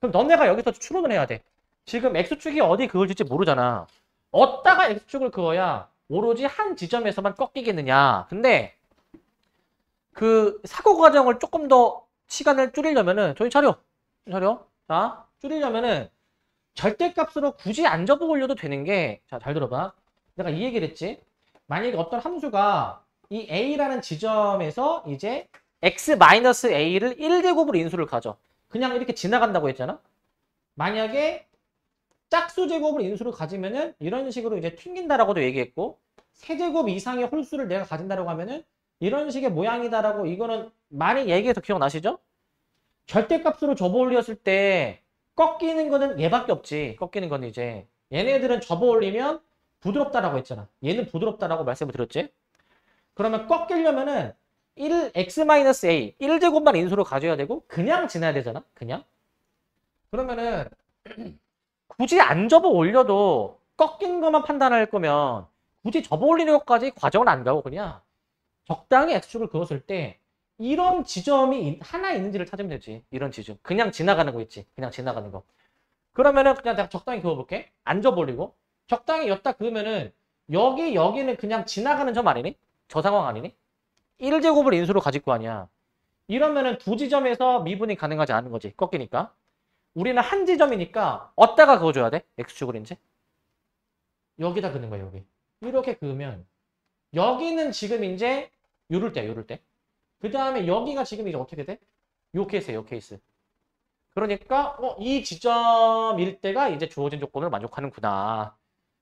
그럼 너네가 여기서 추론을 해야 돼. 지금 x축이 어디 그을지 모르잖아. 어디다가 x축을 그어야 오로지 한 지점에서만 꺾이겠느냐. 근데 그 사고 과정을 조금 더 시간을 줄이려면은 저기 차려. 자, 줄이려면은 절대값으로 굳이 안 접어 올려도 되는 게, 자, 잘 들어봐. 내가 이 얘기를 했지. 만약에 어떤 함수가 이 a라는 지점에서 이제 x-a를 1제곱으로 인수를 가져. 그냥 이렇게 지나간다고 했잖아. 만약에 짝수제곱을 인수를 가지면은 이런 식으로 이제 튕긴다라고도 얘기했고, 세제곱 이상의 홀수를 내가 가진다라고 하면은 이런 식의 모양이다라고, 이거는 많이 얘기해서 기억나시죠? 절대값으로 접어 올렸을 때 꺾이는 거는 얘밖에 없지. 꺾이는 건 이제 얘네들은 접어 올리면 부드럽다라고 했잖아. 얘는 부드럽다라고 말씀을 드렸지. 그러면 꺾이려면은 1x-a 1제곱만 인수로 가져야 되고 그냥 지나야 되잖아. 그냥. 그러면은 굳이 안 접어 올려도 꺾인 것만 판단할 거면 굳이 접어 올리는 것까지 과정은 안 가고 그냥 적당히 x축을 그었을 때 이런 지점이 하나 있는지를 찾으면 되지. 이런 지점. 그냥 지나가는 거 있지. 그냥 지나가는 거. 그러면은 그냥 내가 적당히 그어볼게. 안 접어올리고. 적당히 였다 그으면은 여기는 그냥 지나가는 점 아니니? 저 상황 아니니? 1제곱을 인수로 가질 거 아니야. 이러면은 두 지점에서 미분이 가능하지 않은 거지. 꺾이니까. 우리는 한 지점이니까 어디다가 그어줘야 돼? x축을 이제. 여기다 그는 거야, 여기. 이렇게 그으면 여기는 지금 이제 요럴 때. 그 다음에 여기가 지금 이제 어떻게 돼? 요 케이스야, 요 케이스. 그러니까 이 지점일 때가 이제 주어진 조건을 만족하는구나.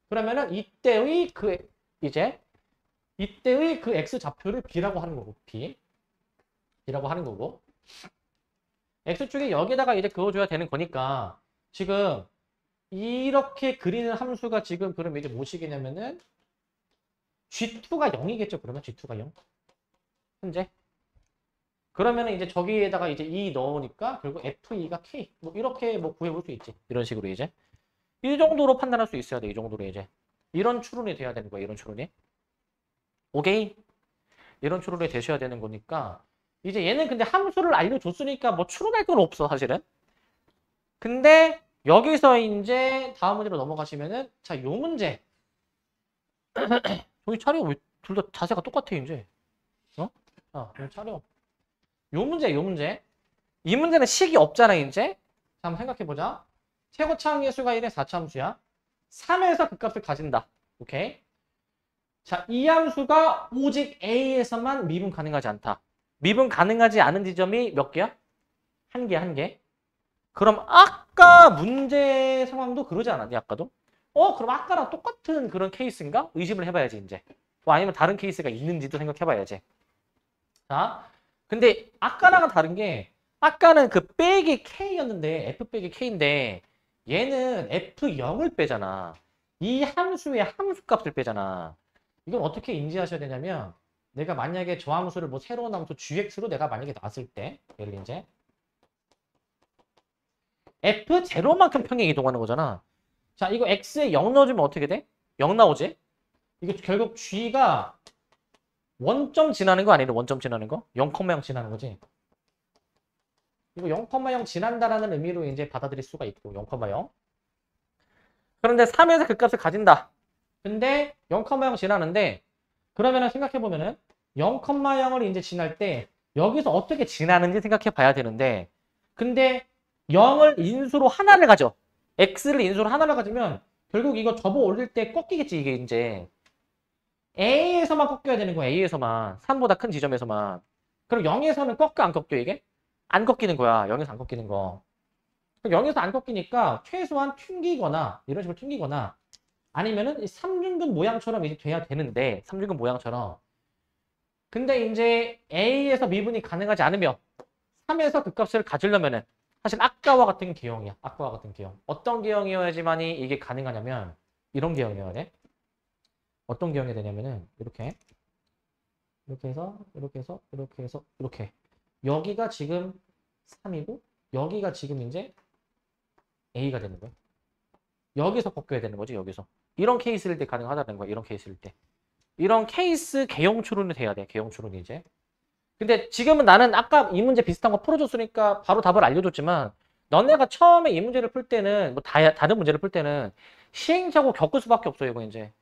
그러면은 이때의 그 x 좌표를 b라고 하는 거고, b라고 하는 거고. x축이 여기다가 이제 그어줘야 되는 거니까 지금 이렇게 그리는 함수가 지금 그러면 이제 무엇이겠냐면은 g2가 0이겠죠. 그러면 g2가 0. 현재. 그러면은 이제 저기에다가 이제 2 넣으니까 결국 FE가 K. 뭐 이렇게 뭐 구해볼 수 있지. 이런 식으로 이제. 이 정도로 판단할 수 있어야 돼. 이 정도로 이제. 이런 추론이 돼야 되는 거야. 이런 추론이. 오케이? 이런 추론이 되셔야 되는 거니까. 이제 얘는 근데 함수를 알려줬으니까 뭐 추론할 건 없어. 사실은. 근데 여기서 이제 다음 문제로 넘어가시면은 자, 요 문제. 저기 차려. 왜 둘 다 자세가 똑같아 이제. 여기 차려. 요 문제. 이 문제는 식이 없잖아, 이제. 자, 한번 생각해보자. 최고차항의 수가 1의 4차함수야. 3에서 그 값을 가진다. 오케이? 자, 이 함수가 오직 A에서만 미분 가능하지 않다. 미분 가능하지 않은 지점이 몇 개야? 한 개. 그럼 아까 문제 상황도 그러지 않았니, 아까도? 그럼 아까랑 똑같은 그런 케이스인가? 의심을 해봐야지, 이제. 뭐 아니면 다른 케이스가 있는지도 생각해봐야지. 자, 근데 아까랑은 다른 게 아까는 그 빼기 K였는데 F 빼기 K인데 얘는 F0을 빼잖아. 이 함수의 함수값을 빼잖아. 이건 어떻게 인지하셔야 되냐면 내가 만약에 저 함수를 뭐 새로운 함수 GX로 내가 만약에 놨을 때 예를 이제 F0만큼 평행 이동하는 거잖아. 자, 이거 X에 0 넣어주면 어떻게 돼? 0 나오지? 이거 결국 G가 원점 지나는 거 아니래? 원점 지나는 거? 0,0 지나는 거지. 이거 0,0 지난다라는 의미로 이제 받아들일 수가 있고 0,0. 그런데 3에서 그 값을 가진다. 근데 0,0 지나는데 그러면은 생각해 보면은 0,0을 이제 지날 때 여기서 어떻게 지나는지 생각해 봐야 되는데 근데 0을 인수로 하나를 가져. x를 인수로 하나를 가지면 결국 이거 접어 올릴 때 꺾이겠지 이게 이제. A에서만 꺾여야 되는 거야. A에서만. 3보다 큰 지점에서만. 그럼 0에서는 꺾여 안 꺾여 이게? 안 꺾이는 거야. 0에서 안 꺾이는 거. 0에서 안 꺾이니까 최소한 튕기거나 이런 식으로 튕기거나 아니면은 이 삼중근 모양처럼 이제 돼야 되는데 삼중근 모양처럼. 근데 이제 A에서 미분이 가능하지 않으면 3에서 그 값을 가지려면은 사실 아까와 같은 개형이야. 아까와 같은 개형. 어떤 개형이어야지만이 이게 가능하냐면 이런 개형이어야 돼. 어떤 개형이 되냐면은 이렇게 해서 이렇게 여기가 지금 3이고 여기가 지금 이제 A가 되는 거야. 여기서 꺾여야 되는 거지, 여기서. 이런 케이스일 때 가능하다는 거야, 이런 케이스일 때. 이런 케이스 개형 추론이 돼야 돼, 개형 추론이 이제. 근데 지금은 나는 아까 이 문제 비슷한 거 풀어줬으니까 바로 답을 알려줬지만 너네가 처음에 이 문제를 풀 때는 뭐 다른 문제를 풀 때는 시행착오 겪을 수밖에 없어요, 이거 이제.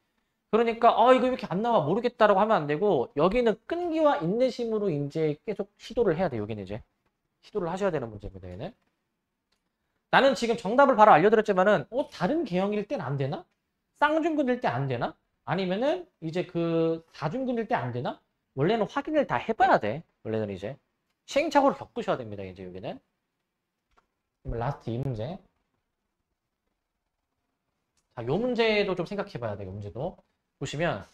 그러니까 이거 왜 이렇게 안 나와 모르겠다라고 하면 안 되고 여기는 끈기와 인내심으로 이제 계속 시도를 해야 돼, 여기는 이제. 시도를 하셔야 되는 문제입니다, 얘는. 나는 지금 정답을 바로 알려드렸지만은 다른 계형일 땐 안 되나? 쌍중근일 때 안 되나? 아니면은 이제 그 다중근일 때 안 되나? 원래는 확인을 다 해봐야 돼. 원래는 이제 시행착오를 겪으셔야 됩니다. 이제 여기는. 라스트 이 문제. 자, 요 문제도 좀 생각해봐야 돼. 요 문제도 보시면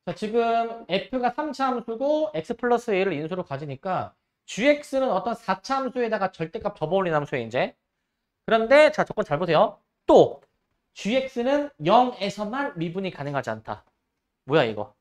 자, 지금 f가 3차 함수고 x 플러스 a를 인수로 가지니까 gx는 어떤 4차 함수에다가 절대값 접어올린 함수에 이제. 그런데 자, 조건 잘 보세요. 또 gx는 0에서만 미분이 가능하지 않다. 뭐야 이거?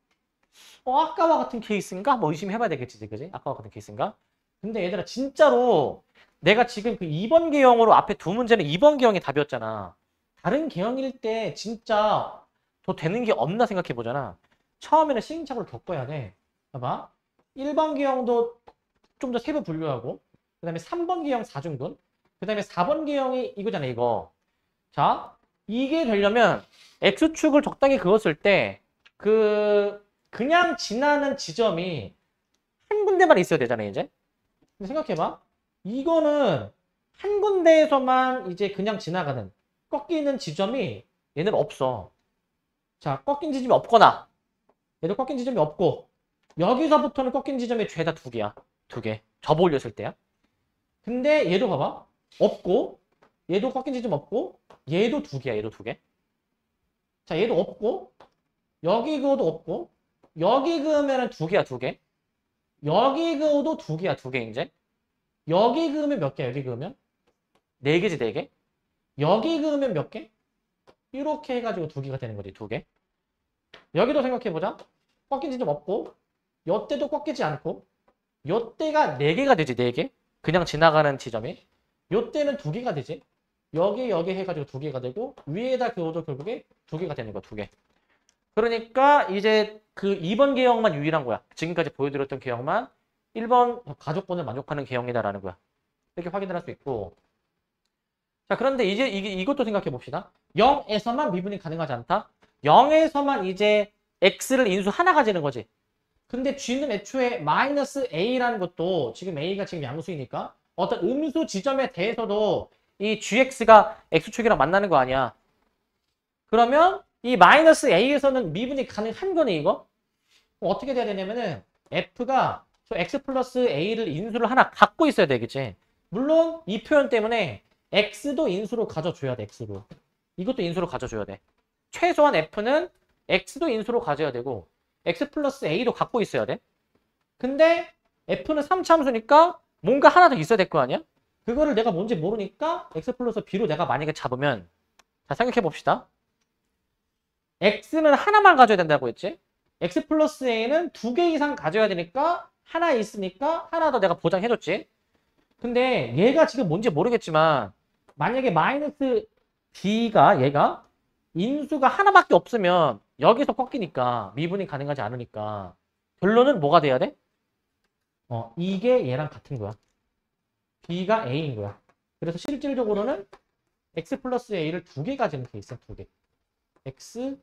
아까와 같은 케이스인가? 뭐 의심해봐야 되겠지, 그지? 아까와 같은 케이스인가? 근데 얘들아 진짜로 내가 지금 그 2번 계형으로 앞에 두 문제는 2번 계형이 답이었잖아. 다른 계형일 때 진짜 더 되는 게 없나 생각해보잖아. 처음에는 시행착오를 겪어야 돼. 봐봐. 1번 계형도 좀 더 세부 분류하고 그 다음에 3번 계형 4중분 그 다음에 4번 계형이 이거잖아, 이거. 자, 이게 되려면 x축을 적당히 그었을 때 그냥 지나는 지점이 한 군데만 있어야 되잖아요, 이제. 근데 생각해봐. 이거는 한 군데에서만 이제 그냥 지나가는 꺾이는 지점이 얘는 없어. 자, 꺾인 지점이 없거나 얘도 꺾인 지점이 없고 여기서부터는 꺾인 지점이 죄다 두 개야. 두 개. 접어 올렸을 때야. 근데 얘도 봐봐. 없고 얘도 꺾인 지점 없고 얘도 두 개야. 얘도 두 개. 자, 얘도 없고 여기 그어도 없고 여기 그으면 두 개야. 두 개. 여기 그어도 두 개야. 두 개 이제. 여기 그으면 몇 개야? 여기 그으면? 네 개지, 네 개. 여기 그으면 몇 개? 이렇게 해가지고 두 개가 되는 거지, 두 개. 여기도 생각해보자. 꺾인 지점 없고 요때도 꺾이지 않고 요때가 네 개가 되지, 네 개. 그냥 지나가는 지점이. 요때는 두 개가 되지. 여기 해가지고 두 개가 되고 위에다 그어도 결국에 두 개가 되는 거야, 두 개. 그러니까 이제 그 2번 계형만 유일한 거야. 지금까지 보여드렸던 계형만 1번 가족권을 만족하는 계형이다라는 거야. 이렇게 확인을 할 수 있고. 자, 그런데 이제 이것도 생각해 봅시다. 0에서만 미분이 가능하지 않다. 0에서만 이제 x를 인수 하나 가지는 거지. 근데 g는 애초에 마이너스 a라는 것도 지금 a가 지금 양수이니까 어떤 음수 지점에 대해서도 이 gx가 x축이랑 만나는 거 아니야. 그러면 이 마이너스 a에서는 미분이 가능한 거네, 이거. 그럼 어떻게 돼야 되냐면은 f가 저 x 플러스 a를 인수를 하나 갖고 있어야 되겠지. 물론 이 표현 때문에 x도 인수로 가져줘야 돼, x로. 이것도 인수로 가져줘야 돼. 최소한 f는 x도 인수로 가져야 되고 x 플러스 a도 갖고 있어야 돼. 근데 f는 3차 함수니까 뭔가 하나 더 있어야 될 거 아니야? 그거를 내가 뭔지 모르니까 x 플러스 b로 내가 만약에 잡으면 자, 생각해 봅시다. x는 하나만 가져야 된다고 했지? x 플러스 a는 두 개 이상 가져야 되니까 하나 있으니까 하나 더 내가 보장해줬지. 근데 얘가 지금 뭔지 모르겠지만 만약에 마이너스 b가 얘가 인수가 하나밖에 없으면 여기서 꺾이니까 미분이 가능하지 않으니까 결론은 뭐가 돼야 돼? 이게 얘랑 같은 거야. b가 a인 거야. 그래서 실질적으로는 x 플러스 a를 두 개 가지는 케이스야. 두 개. x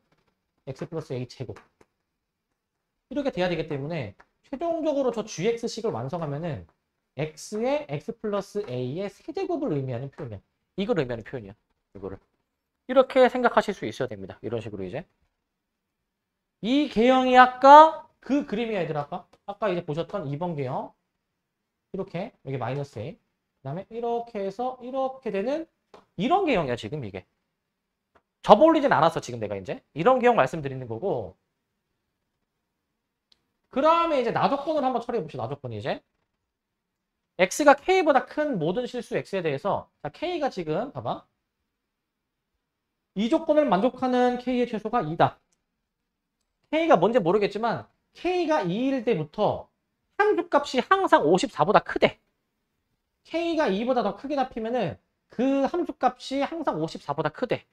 플러스 a 제곱. 이렇게 돼야 되기 때문에 최종적으로 저 gx식을 완성하면은 x의 x 플러스 a의 세제곱을 의미하는 표현이야. 이걸 의미하는 표현이야. 이거를. 이렇게 생각하실 수 있어야 됩니다. 이런 식으로 이제. 이 계형이 아까 그 그림이야, 얘들아. 아까 이제 보셨던 2번 계형. 이렇게 여기 마이너스 a. 그다음에 이렇게 해서 이렇게 되는 이런 계형이야, 지금 이게. 접어올리진 않았어, 지금 내가 이제. 이런 계형 말씀드리는 거고. 그 다음에 이제 나조건을 한번 처리해 봅시다. 나조건이 이제. x가 k보다 큰 모든 실수 x에 대해서 자, k가 지금 봐봐. 이 조건을 만족하는 k의 최소가 2다. k가 뭔지 모르겠지만 k가 2일 때부터 함수값이 항상 54보다 크대. k가 2보다 더 크게 잡히면은 그 함수값이 항상 54보다 크대.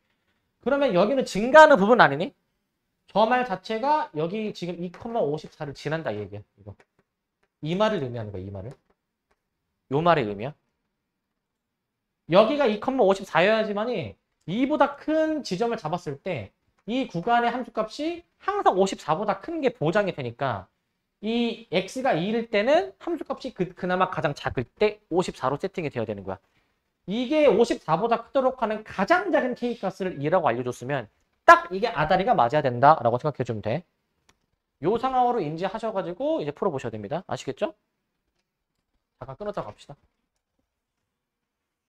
그러면 여기는 증가하는 부분 아니니? 저 말 자체가 여기 지금 2,54를 지난다 이 얘기야. 이거. 이 말을 의미하는 거야, 이 말을. 요 말의 의미야. 여기가 2,54여야지만이 2보다 큰 지점을 잡았을 때 이 구간의 함수값이 항상 54보다 큰 게 보장이 되니까 이 x가 2일 때는 함수값이 그나마 가장 작을 때 54로 세팅이 되어야 되는 거야. 이게 54보다 크도록 하는 가장 작은 k값을 2라고 알려줬으면 딱 이게 아다리가 맞아야 된다라고 생각해주면 돼. 요 상황으로 인지하셔가지고 이제 풀어보셔야 됩니다. 아시겠죠? 잠깐 끊었다 갑시다.